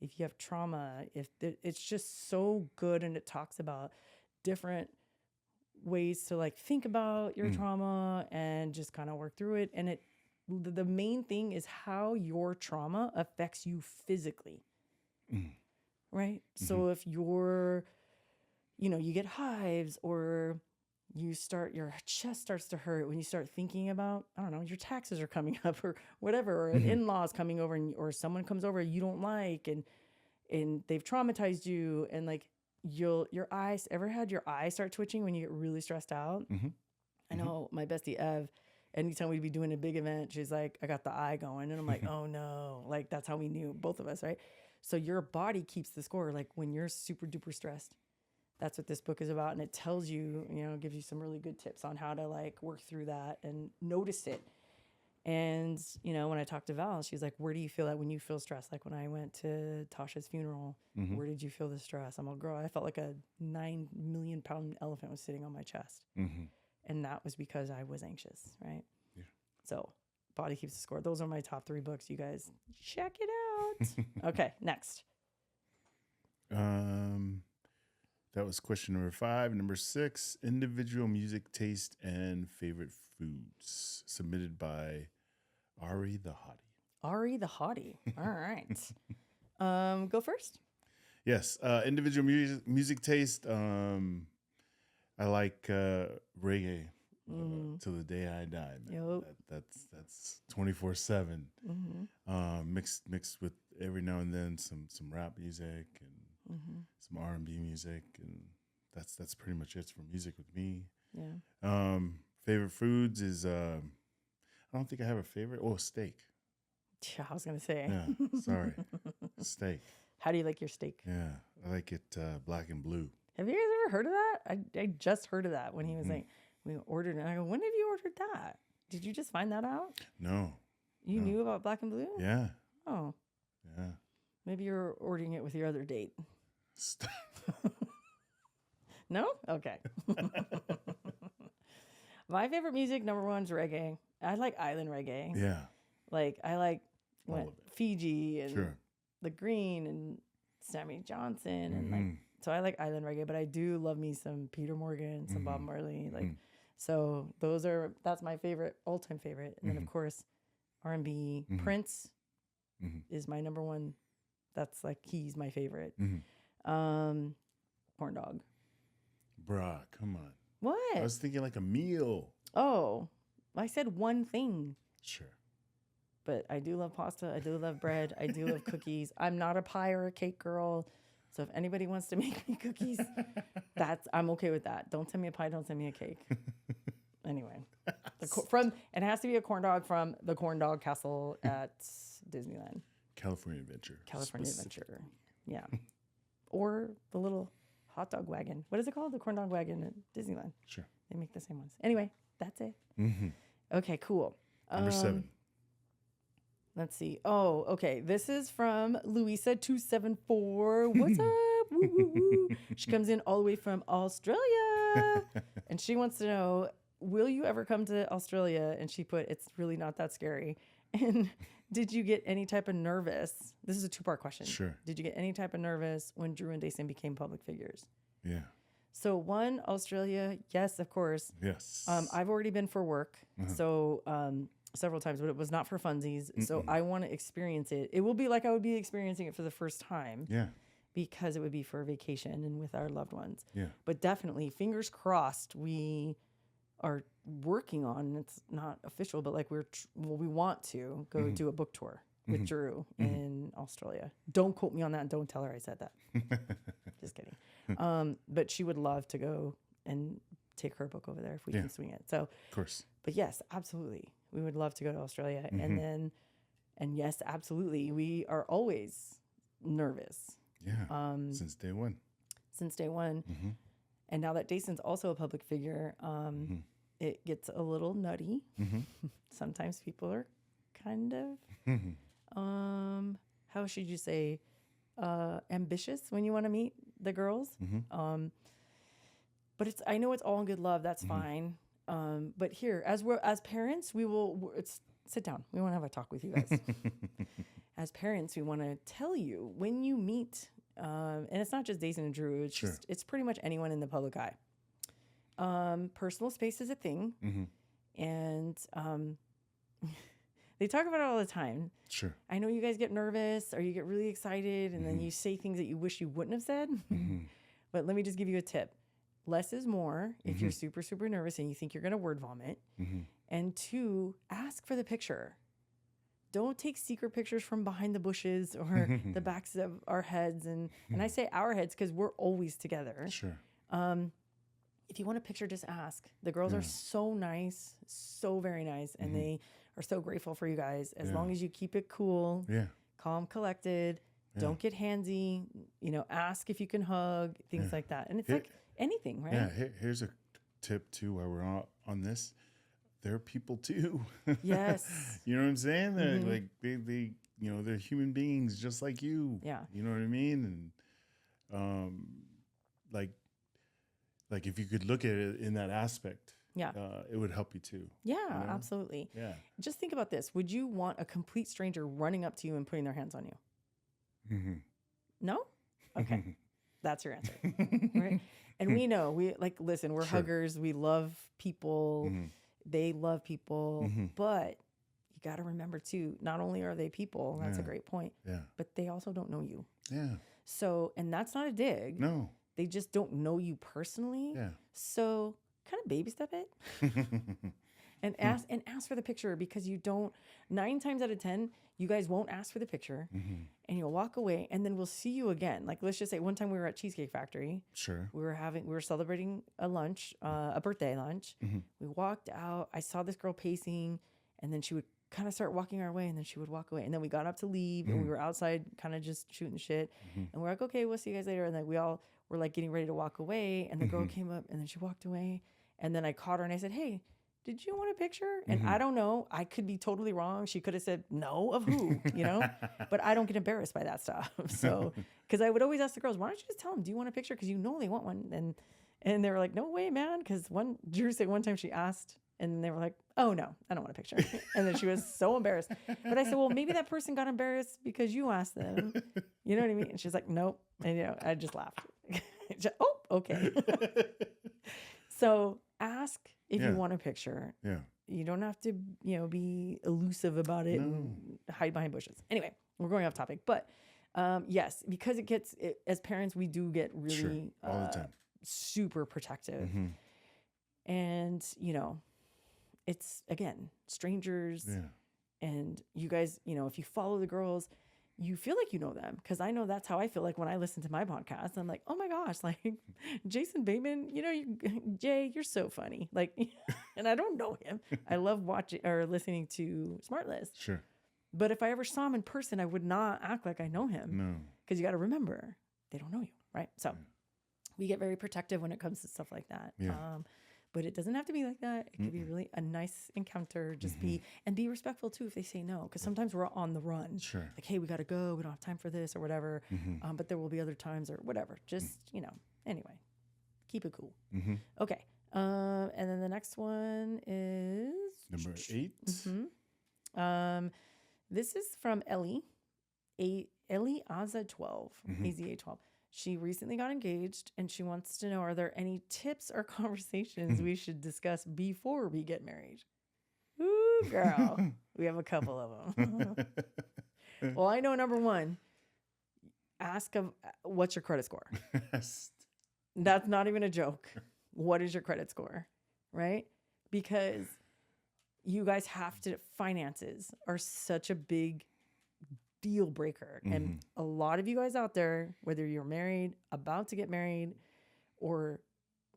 Speaker 1: if you have trauma, it's just so good. And it talks about different ways to like think about your trauma and just kind of work through it. And the main thing is how your trauma affects you physically. Right. So if you're, you get hives, or your chest starts to hurt when you start thinking about, I don't know, your taxes are coming up or whatever, or an in-law is coming over or someone comes over you don't like, and they've traumatized you, and like your eyes, ever had your eyes start twitching when you get really stressed out? I know my bestie Ev, anytime we'd be doing a big event, she's like, I got the eye going, and I'm like, oh no, like that's how we knew, both of us, right? So your body keeps the score. Like when you're super duper stressed, that's what this book is about. And it tells you, gives you some really good tips on how to like work through that and notice it. And, when I talked to Val, she's like, where do you feel that when you feel stressed? Like when I went to Tasha's funeral, where did you feel the stress? I'm all, girl, I felt like a 9 million pound elephant was sitting on my chest. And that was because I was anxious. Right. Yeah. So Body Keeps the Score. Those are my top 3 books. You guys check it out. Okay. Next.
Speaker 2: That was question number 5. Number 6, individual music taste and favorite foods, submitted by Ari the Hottie.
Speaker 1: Ari the Hottie. All right. Go first.
Speaker 2: Yes. Individual music taste. I like reggae till the day I die. Man.
Speaker 1: Yep.
Speaker 2: That's 24/7.
Speaker 1: Mm-hmm.
Speaker 2: Mixed with every now and then some rap music and some R&B music, and that's pretty much it for music with me.
Speaker 1: Yeah.
Speaker 2: Favorite foods is I don't think I have a favorite. Oh, steak.
Speaker 1: Yeah, I was gonna say.
Speaker 2: Yeah, sorry, steak.
Speaker 1: How do you like your steak?
Speaker 2: Yeah, I like it black and blue.
Speaker 1: Have you guys ever heard of that? I just heard of that when he was like, we ordered it. And I go, when have you ordered that? Did you just find that out?
Speaker 2: No.
Speaker 1: You knew about black and blue?
Speaker 2: Yeah.
Speaker 1: Oh.
Speaker 2: Yeah.
Speaker 1: Maybe you're ordering it with your other date. No? Okay. My favorite music, number 1, is reggae. I like island reggae.
Speaker 2: Yeah.
Speaker 1: Like, I like
Speaker 2: All of it.
Speaker 1: Fiji and
Speaker 2: Sure.
Speaker 1: The Green and Sammy Johnson. And like, so I like island reggae, but I do love me some Peter Morgan, some Bob Marley. Like, so that's my favorite, all-time favorite. And then, of course, R&B. Prince is my number 1. That's like, he's my favorite. Corn dog.
Speaker 2: Bruh, come on.
Speaker 1: What?
Speaker 2: I was thinking like a meal.
Speaker 1: Oh, I said one thing.
Speaker 2: Sure.
Speaker 1: But I do love pasta. I do love bread. I do love cookies. I'm not a pie or a cake girl. So if anybody wants to make me cookies, I'm okay with that. Don't send me a pie. Don't send me a cake. Anyway, it has to be a corn dog from the Corn Dog Castle at Disneyland.
Speaker 2: California Adventure.
Speaker 1: Adventure. Yeah. Or the little hot dog wagon. What is it called? The corn dog wagon at Disneyland.
Speaker 2: Sure.
Speaker 1: They make the same ones. Anyway, that's it. Okay, cool.
Speaker 2: Number 7.
Speaker 1: Let's see. Oh, okay. This is from Louisa274. What's up? Woo, woo, woo. She comes in all the way from Australia. And she wants to know, will you ever come to Australia? And she put, it's really not that scary. And did you get any type of nervous? This is a 2-part question.
Speaker 2: Sure.
Speaker 1: Did you get any type of nervous when Drew and Dason became public figures?
Speaker 2: Yeah.
Speaker 1: So 1, Australia, yes, of course.
Speaker 2: Yes.
Speaker 1: I've already been for work, so several times, but it was not for funsies. So I want to experience it. It will be like I would be experiencing it for the first time.
Speaker 2: Yeah.
Speaker 1: Because it would be for a vacation and with our loved ones.
Speaker 2: Yeah.
Speaker 1: But definitely, fingers crossed, we are working on, it's not official, but like we want to go do a book tour with Drew in Australia. Don't quote me on that and don't tell her I said that. Just kidding. But she would love to go and take her book over there if we can swing it. So,
Speaker 2: of course.
Speaker 1: But yes, absolutely. We would love to go to Australia. And yes, absolutely. We are always nervous.
Speaker 2: Yeah. Since day one.
Speaker 1: And now that Dason's also a public figure, it gets a little nutty. Sometimes people are kind of, how should you say, ambitious when you want to meet the girls. But I know it's all in good love. That's fine. But here, as parents, sit down. We want to have a talk with you guys. As parents, we want to tell you when you meet, and it's not just Dason and Drew. It's just it's pretty much anyone in the public eye. Personal space is a thing, and they talk about it all the time.
Speaker 2: Sure.
Speaker 1: I know you guys get nervous or you get really excited, and then you say things that you wish you wouldn't have said. But let me just give you a tip. Less is more if you're super, super nervous and you think you're going to word vomit. And 2, ask for the picture. Don't take secret pictures from behind the bushes or the backs of our heads. And I say our heads because we're always together.
Speaker 2: Sure.
Speaker 1: If you want a picture, just ask. The girls are so nice, so very nice. And they are so grateful for you guys. As long as you keep it cool, calm, collected, don't get handsy, ask if you can hug, things like that. And it's like anything, right?
Speaker 2: Yeah. Here's a tip too while we're on this. They're people too.
Speaker 1: Yes.
Speaker 2: You know what I'm saying? They're like they they're human beings just like you.
Speaker 1: Yeah.
Speaker 2: You know what I mean? And like if you could look at it in that aspect, it would help you too.
Speaker 1: Yeah, absolutely.
Speaker 2: Yeah.
Speaker 1: Just think about this. Would you want a complete stranger running up to you and putting their hands on you? No? Okay. That's your answer. Right. And we know, listen, we're huggers. We love people. They love people. But you got to remember too, not only are they people, that's a great point, but they also don't know you.
Speaker 2: Yeah.
Speaker 1: So, and that's not a dig.
Speaker 2: No.
Speaker 1: They just don't know you personally.
Speaker 2: Yeah.
Speaker 1: So kind of baby step it and ask for the picture, because you don't, 9 times out of 10, you guys won't ask for the picture and you'll walk away, and then we'll see you again. Like, let's just say one time we were at Cheesecake Factory.
Speaker 2: Sure.
Speaker 1: We were celebrating a lunch, a birthday lunch. We walked out. I saw this girl pacing, and then she would kind of start walking our way, and then she would walk away. And then we got up to leave, and we were outside kind of just shooting shit. And we're like, okay, we'll see you guys later. And then we all were like getting ready to walk away, and the girl came up, and then she walked away. And then I caught her and I said, hey, did you want a picture? And I don't know. I could be totally wrong. She could have said no, of who, but I don't get embarrassed by that stuff. So, because I would always ask the girls, why don't you just tell them, do you want a picture? Because they want one. And they were like, no way, man. Because Drew said one time she asked, and they were like, oh, no, I don't want a picture. And then she was so embarrassed. But I said, well, maybe that person got embarrassed because you asked them. You know what I mean? And she's like, nope. And, I just laughed. Oh, okay. So ask if you want a picture.
Speaker 2: Yeah.
Speaker 1: You don't have to, be elusive about it and hide behind bushes. Anyway, we're going off topic. But yes, because as parents, we do get really
Speaker 2: all the time
Speaker 1: super protective. And, it's, again, strangers. Yeah. And you guys, if you follow the girls, you feel like you know them, because I know that's how I feel like when I listen to my podcast. I'm like, oh my gosh, like Jason Bateman, Jay, you're so funny. Like, and I don't know him. I love watching or listening to Smart List.
Speaker 2: Sure.
Speaker 1: But if I ever saw him in person, I would not act like I know him.
Speaker 2: No.
Speaker 1: Because you got to remember, they don't know you, right? So we get very protective when it comes to stuff like that.
Speaker 2: Yeah.
Speaker 1: But it doesn't have to be like that. It could be really a nice encounter. Just be respectful too if they say no. Because sometimes we're on the run.
Speaker 2: Sure.
Speaker 1: Like, hey, we got to go. We don't have time for this or whatever. But there will be other times or whatever. Just, anyway, keep it cool. Okay. And then the next one is
Speaker 2: number 8.
Speaker 1: This is from Ellie. Ellie Aza12. AZA12. She recently got engaged, and she wants to know, are there any tips or conversations we should discuss before we get married? Ooh, girl. We have a couple of them. Well, I know number 1, ask what's your credit score? That's not even a joke. What is your credit score? Right? Because you guys have to, finances are such a big deal breaker. And a lot of you guys out there, whether you're married, about to get married, or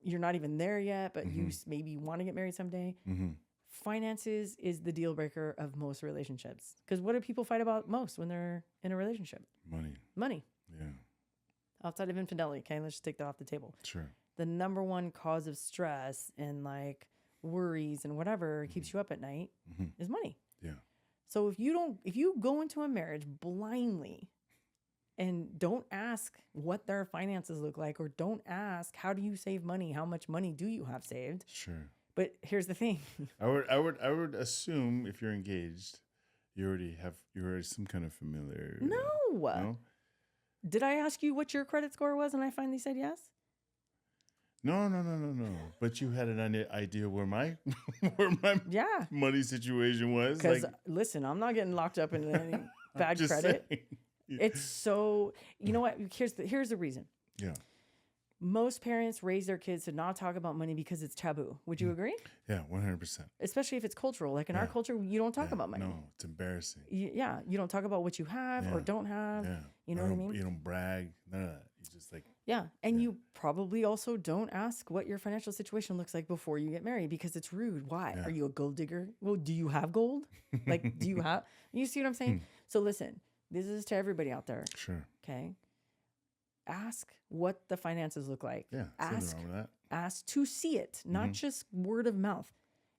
Speaker 1: you're not even there yet, but you maybe want to get married someday, finances is the deal breaker of most relationships. Because what do people fight about most when they're in a relationship? Money.
Speaker 2: Yeah.
Speaker 1: Outside of infidelity. Okay, let's just take that off the table.
Speaker 2: Sure.
Speaker 1: The number one cause of stress and like worries and whatever keeps you up at night is money.
Speaker 2: Yeah.
Speaker 1: So if you go into a marriage blindly and don't ask what their finances look like, or don't ask, how do you save money? How much money do you have saved?
Speaker 2: Sure.
Speaker 1: But here's the thing.
Speaker 2: I would assume if you're engaged, you already have some kind of familiarity.
Speaker 1: No. Did I ask you what your credit score was and I finally said yes?
Speaker 2: No. But you had an idea where my money situation was.
Speaker 1: Because listen, I'm not getting locked up in any bad credit.
Speaker 2: Saying.
Speaker 1: It's so, you know what? Here's the reason.
Speaker 2: Yeah.
Speaker 1: Most parents raise their kids to not talk about money because it's taboo. Would you agree?
Speaker 2: Yeah, 100%.
Speaker 1: Especially if it's cultural. Like in our culture, you don't talk about money.
Speaker 2: No, it's embarrassing.
Speaker 1: You don't talk about what you have or don't have.
Speaker 2: Yeah.
Speaker 1: You know what I mean?
Speaker 2: You don't brag. None of that. You just like.
Speaker 1: Yeah. And you probably also don't ask what your financial situation looks like before you get married, because it's rude. Why? Yeah. Are you a gold digger? Well, do you have gold? Like, do you have? You see what I'm saying? So listen, this is to everybody out there.
Speaker 2: Sure.
Speaker 1: Okay. Ask what the finances look like.
Speaker 2: Yeah.
Speaker 1: Ask to see it, not just word of mouth.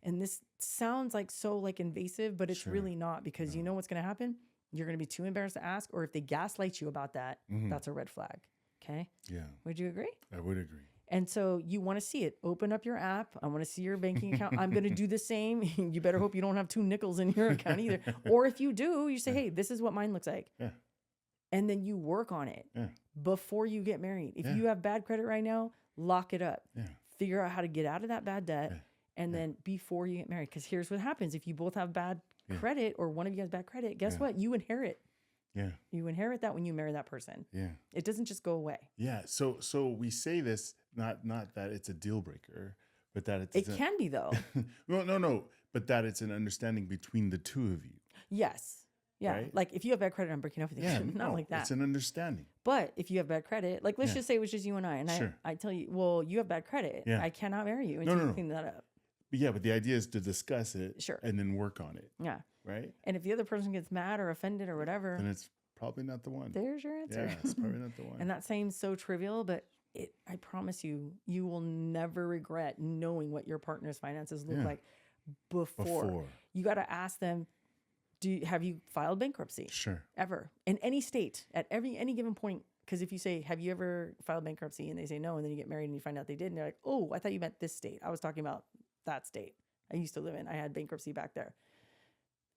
Speaker 1: And this sounds like so like invasive, but it's really not, because you know what's going to happen? You're going to be too embarrassed to ask, or if they gaslight you about that, that's a red flag. Okay.
Speaker 2: Yeah.
Speaker 1: Would you agree?
Speaker 2: I would agree.
Speaker 1: And so you want to see it. Open up your app. I want to see your banking account. I'm going to do the same. You better hope you don't have 2 nickels in your account either. Or if you do, you say, hey, this is what mine looks like.
Speaker 2: Yeah.
Speaker 1: And then you work on it before you get married. If
Speaker 2: Yeah.
Speaker 1: you have bad credit right now, lock it up.
Speaker 2: Yeah.
Speaker 1: Figure out how to get out of that bad debt. And then before you get married, because here's what happens. If you both have bad credit or one of you has bad credit, guess what? You inherit.
Speaker 2: Yeah.
Speaker 1: You inherit that when you marry that person.
Speaker 2: Yeah.
Speaker 1: It doesn't just go away.
Speaker 2: Yeah. So we say this, not that it's a deal breaker, but that
Speaker 1: It can be though.
Speaker 2: No. But that it's an understanding between the two of you.
Speaker 1: Yes. Yeah.
Speaker 2: Right?
Speaker 1: Like if you have bad credit, I'm breaking up with you.
Speaker 2: Yeah.
Speaker 1: Not like that.
Speaker 2: It's an understanding.
Speaker 1: But if you have bad credit, like let's just say it was just you and I, and
Speaker 2: Sure.
Speaker 1: I tell you, well, you have bad credit.
Speaker 2: Yeah.
Speaker 1: I cannot marry you until you clean that up.
Speaker 2: Yeah, but the idea is to discuss it
Speaker 1: Sure.
Speaker 2: and then work on it.
Speaker 1: Yeah.
Speaker 2: Right?
Speaker 1: And if the other person gets mad or offended or whatever,
Speaker 2: Then it's probably not the one.
Speaker 1: there's your answer.
Speaker 2: Yeah, it's probably not the one.
Speaker 1: And that seems so trivial, but I promise you, you will never regret knowing what your partner's finances look like before. You got to ask them, have you filed bankruptcy?
Speaker 2: Sure.
Speaker 1: Ever. In any state, at any given point. Because if you say, have you ever filed bankruptcy? And they say no, and then you get married and you find out they did. And they're like, oh, I thought you meant this state. I was talking about that state I used to live in. I had bankruptcy back there.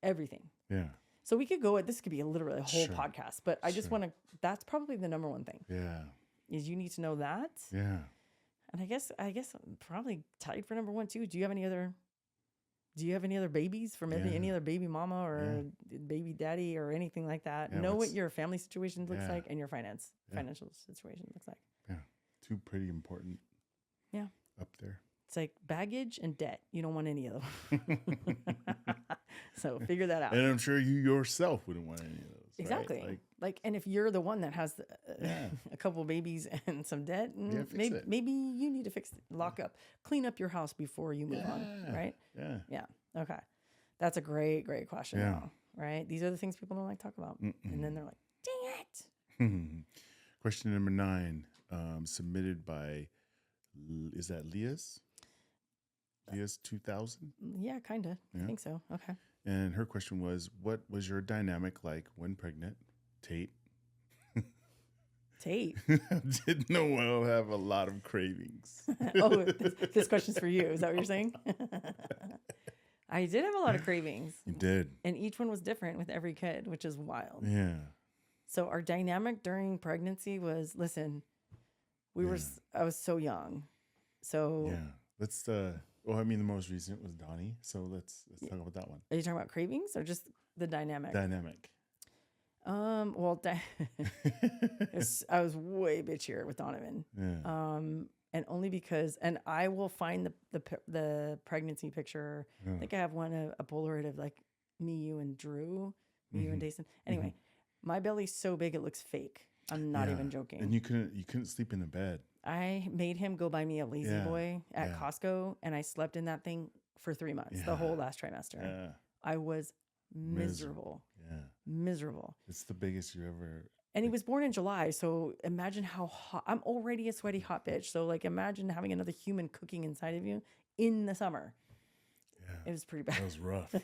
Speaker 1: Everything.
Speaker 2: Yeah.
Speaker 1: So we could go this could be literally a whole podcast, but I just want to, that's probably the number one thing.
Speaker 2: Yeah.
Speaker 1: Is you need to know that.
Speaker 2: Yeah.
Speaker 1: And I guess I'm probably tied for number one too. Do you have any other babies from any other baby mama or baby daddy or anything like that?
Speaker 2: Yeah,
Speaker 1: know what your family situation looks like and your financial situation looks like.
Speaker 2: Yeah. Two pretty important.
Speaker 1: Yeah.
Speaker 2: Up there.
Speaker 1: It's like baggage and debt. You don't want any of them. So figure that out.
Speaker 2: And I'm sure you yourself wouldn't want any of those.
Speaker 1: Exactly.
Speaker 2: Right?
Speaker 1: Like, and if you're the one that has a couple of babies and some debt, maybe you need to lock up, clean up your house before you move on. Right.
Speaker 2: Yeah.
Speaker 1: Yeah. Okay. That's a great question.
Speaker 2: Yeah.
Speaker 1: Though, right. These are the things people don't like to talk about. And then they're like, dang it.
Speaker 2: Question number 9, submitted by, is that Leah's? Leah's 2000?
Speaker 1: Yeah, kind of. I think so. Okay.
Speaker 2: And her question was, what was your dynamic like when pregnant? Tate. Did Noelle have a lot of cravings?
Speaker 1: Oh, this question's for you. Is that what you're saying? I did have a lot of cravings.
Speaker 2: You did.
Speaker 1: And each one was different with every kid, which is wild.
Speaker 2: Yeah.
Speaker 1: So our dynamic during pregnancy was, listen, I was so young. So
Speaker 2: yeah. Let's well, I mean, the most recent was Donnie, so let's talk about that one.
Speaker 1: Are you talking about cravings or just the dynamic?
Speaker 2: Dynamic.
Speaker 1: Well, I was way bitchier with Donovan.
Speaker 2: Yeah.
Speaker 1: And only because, and I will find the pregnancy picture. I think I have one, a Polaroid of like me, you, and Drew, you and Dason. Anyway, my belly's so big it looks fake. I'm not even joking.
Speaker 2: And you couldn't sleep in the bed.
Speaker 1: I made him go buy me a Lazy Boy at Costco, and I slept in that thing for 3 months, the whole last trimester.
Speaker 2: Yeah.
Speaker 1: I was miserable.
Speaker 2: Yeah.
Speaker 1: Miserable.
Speaker 2: It's the biggest you ever.
Speaker 1: And he was born in July, so imagine how hot. I'm already a sweaty hot bitch. So like imagine having another human cooking inside of you in the summer.
Speaker 2: Yeah.
Speaker 1: It was pretty bad.
Speaker 2: That was rough.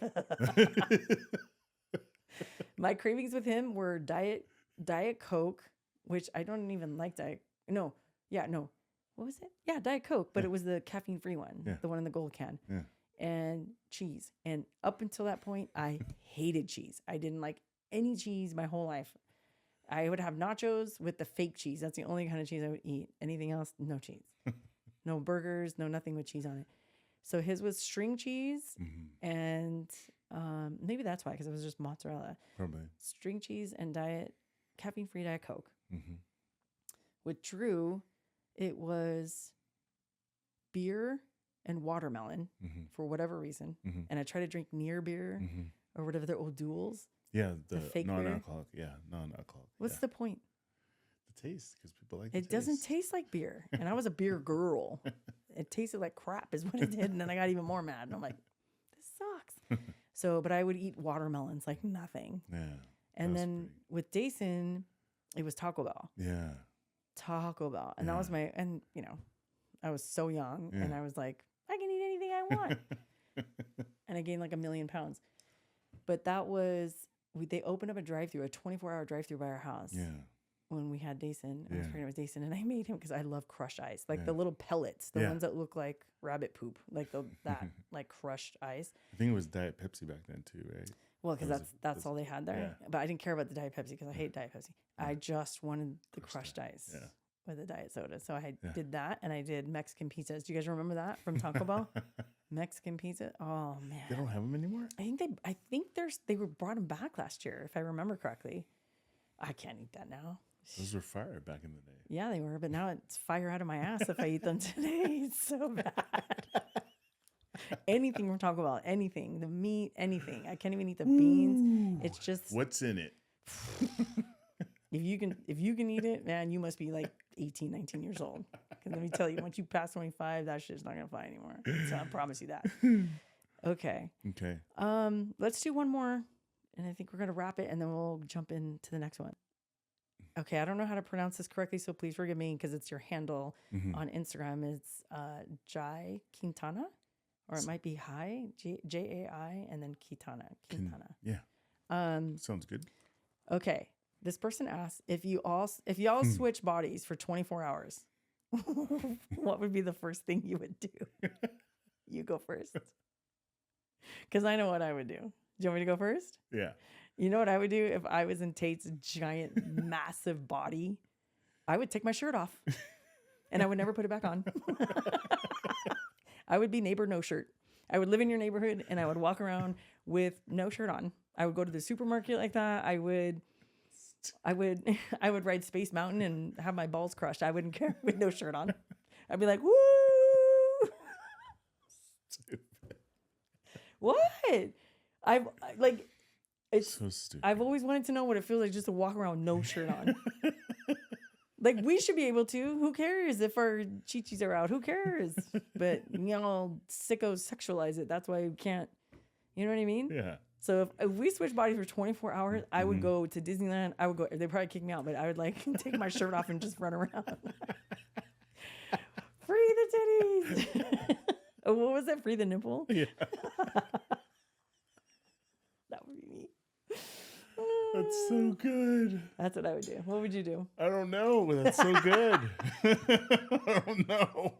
Speaker 1: My cravings with him were Diet Coke, which I don't even like No. What was it? Yeah, Diet Coke, but it was the caffeine-free one, the one in the gold can.
Speaker 2: Yeah.
Speaker 1: And cheese. And up until that point, I hated cheese. I didn't like any cheese my whole life. I would have nachos with the fake cheese. That's the only kind of cheese I would eat. Anything else, no cheese. No burgers, no nothing with cheese on it. So his was string cheese, and maybe that's why, because it was just mozzarella.
Speaker 2: Probably.
Speaker 1: String cheese and caffeine-free Diet Coke. With Drew, it was beer and watermelon for whatever reason. And I try to drink near beer or whatever their old duels.
Speaker 2: Yeah, the
Speaker 1: fake
Speaker 2: non-alcoholic. Yeah, non-alcoholic.
Speaker 1: What's the point?
Speaker 2: The taste, because people like the taste.
Speaker 1: It doesn't taste like beer. And I was a beer girl. It tasted like crap is what it did. And then I got even more mad. And I'm like, this sucks. So, but I would eat watermelons like nothing.
Speaker 2: Yeah.
Speaker 1: And then with Dason, it was Taco Bell.
Speaker 2: Yeah.
Speaker 1: Taco Bell. And that was I was so young and I was like, I can eat anything I want. And I gained like 1 million pounds. But that was, they opened up a 24-hour drive-through by our house.
Speaker 2: Yeah.
Speaker 1: When we had Dason, I was pregnant with Dason, and I made him because I love crushed ice, like the little pellets, the ones that look like rabbit poop, like that, like crushed ice.
Speaker 2: I think it was Diet Pepsi back then too, right?
Speaker 1: Well, because that's all they had there. Yeah. But I didn't care about the Diet Pepsi because I hate Diet Pepsi. Yeah. I just wanted the crushed ice with a diet soda. So I did that, and I did Mexican pizzas. Do you guys remember that from Taco Bell? Mexican pizza. Oh man,
Speaker 2: they don't have them anymore.
Speaker 1: I think they were brought them back last year, if I remember correctly. I can't eat that now.
Speaker 2: Those were fire back in the day.
Speaker 1: Yeah, they were, but now it's fire out of my ass if I eat them today. It's so bad. Anything from Taco Bell, anything, the meat, anything. I can't even eat the beans. It's just
Speaker 2: what's in it.
Speaker 1: If you can eat it, man, you must be like 18, 19 years old. Because let me tell you, once you pass 25, that shit's not gonna fly anymore. So I promise you that. Okay. Let's do one more, and I think we're gonna wrap it, and then we'll jump into the next one. Okay, I don't know how to pronounce this correctly, so please forgive me because it's your handle on Instagram. It's Jai Quintana. Or it might be Hi, Jai, and then Quintana.
Speaker 2: Sounds good.
Speaker 1: Okay. This person asks, if y'all switch bodies for 24 hours, what would be the first thing you would do? You go first. Because I know what I would do. Do you want me to go first?
Speaker 2: Yeah.
Speaker 1: You know what I would do if I was in Tate's giant, massive body? I would take my shirt off. And I would never put it back on. I would be neighbor no shirt. I would live in your neighborhood and I would walk around with no shirt on. I would go to the supermarket like that. I would ride Space Mountain and have my balls crushed. I wouldn't care with no shirt on. I'd be like, woo!
Speaker 2: Stupid.
Speaker 1: What? It's
Speaker 2: so stupid.
Speaker 1: I've always wanted to know what it feels like just to walk around with no shirt on. Like, we should be able to. Who cares if our chichis are out? Who cares? But, sickos sexualize it. That's why we can't. You know what I mean?
Speaker 2: Yeah.
Speaker 1: So if we switch bodies for 24 hours, I would go to Disneyland. I would go. They'd probably kick me out, but I would take my shirt off and just run around. Free the titties. Oh, what was that? Free the nipple?
Speaker 2: Yeah.
Speaker 1: That would be me.
Speaker 2: That's so good.
Speaker 1: That's what I would do. What would you do?
Speaker 2: I don't know. That's so good. I don't know.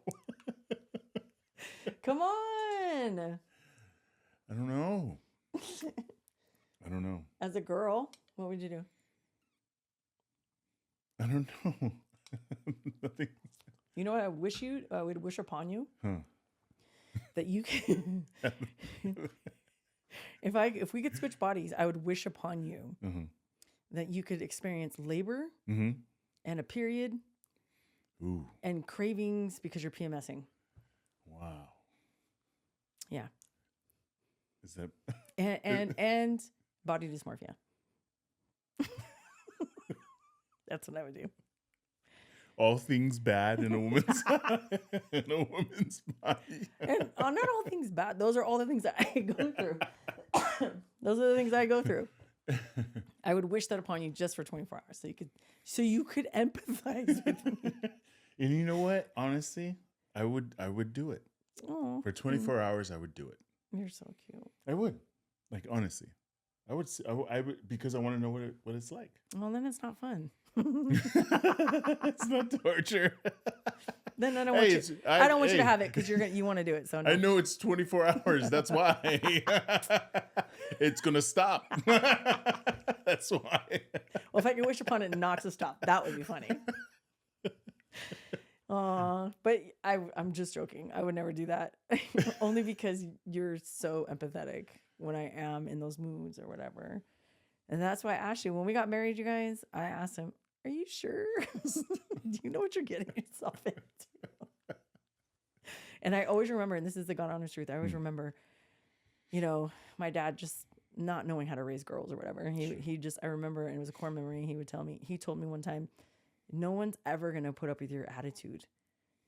Speaker 1: Come on.
Speaker 2: I don't know. I don't know.
Speaker 1: As a girl, what would you do?
Speaker 2: I don't know. Nothing.
Speaker 1: You know what I would wish upon you?
Speaker 2: Huh.
Speaker 1: That you can... If we could switch bodies, I would wish upon you that you could experience labor and a period and cravings because you're PMSing.
Speaker 2: Wow.
Speaker 1: Yeah.
Speaker 2: Is that
Speaker 1: and body dysmorphia. That's what I would do.
Speaker 2: All things bad in a woman's body.
Speaker 1: And not all things bad. Those are all the things that I go through. Those are the things I go through. I would wish that upon you just for 24 hours so you could empathize with me.
Speaker 2: And you know what? Honestly, I would do it.
Speaker 1: Oh,
Speaker 2: for 24 hours, I would do it.
Speaker 1: You're so cute.
Speaker 2: I would. Like, honestly. I would because I want to know what it's like.
Speaker 1: Well, then it's not fun.
Speaker 2: It's not torture.
Speaker 1: Then I don't want you. I don't want you to have it because you want to do it. So no.
Speaker 2: I know it's 24 hours. That's why it's gonna stop. That's why.
Speaker 1: Well, if I could wish upon it not to stop, that would be funny. But I'm just joking. I would never do that. Only because you're so empathetic when I am in those moods or whatever. And that's why Ashley, when we got married, you guys, I asked him, are you sure? Do you know what you're getting yourself into? And I always remember, and this is the God honest truth, I always remember, my dad just not knowing how to raise girls or whatever. He just, I remember, and it was a core memory, he told me one time, no one's ever going to put up with your attitude.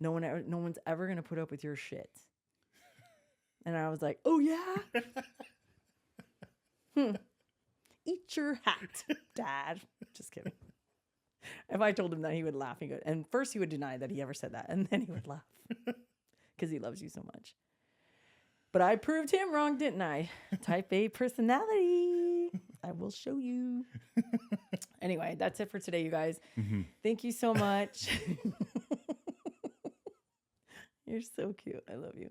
Speaker 1: No one's ever going to put up with your shit. And I was like, oh yeah? Eat your hat, Dad. Just kidding. If I told him that, he would laugh. And first he would deny that he ever said that. And then he would laugh because he loves you so much. But I proved him wrong, didn't I? Type A personality. I will show you. Anyway, that's it for today, you guys. Thank you so much. You're so cute. I love you.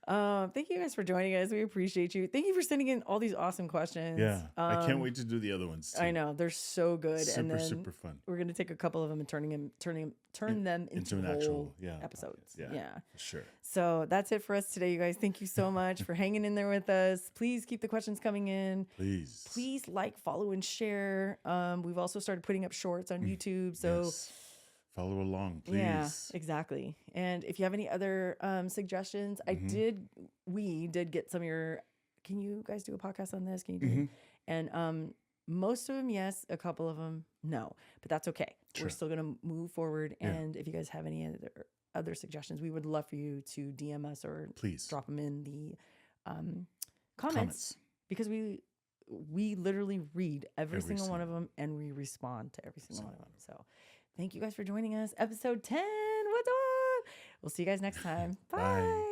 Speaker 1: Thank you guys for joining us. We appreciate you. Thank you for sending in all these awesome questions.
Speaker 2: Yeah. I can't wait to do the other ones too.
Speaker 1: I know. They're so good.
Speaker 2: Super fun.
Speaker 1: We're going to take a couple of them and turn them into
Speaker 2: an
Speaker 1: whole
Speaker 2: actual
Speaker 1: episodes.
Speaker 2: podcast. Yeah. For sure.
Speaker 1: So that's it for us today, you guys. Thank you so much for hanging in there with us. Please keep the questions coming in. Please like, follow, and share. We've also started putting up shorts on YouTube. So
Speaker 2: follow along, please.
Speaker 1: Yeah, exactly. And if you have any other suggestions, we did get some of your, can you guys do a podcast on this? Can you do And most of them, yes. A couple of them, no. But that's okay. Sure. We're still going to move forward. Yeah. And if you guys have any other suggestions, we would love for you to DM us or please drop them in the comments. Because we literally read every single one of them and we respond to every single one of them. So thank you guys for joining us. Episode 10. What's up? We'll see you guys next time. Bye.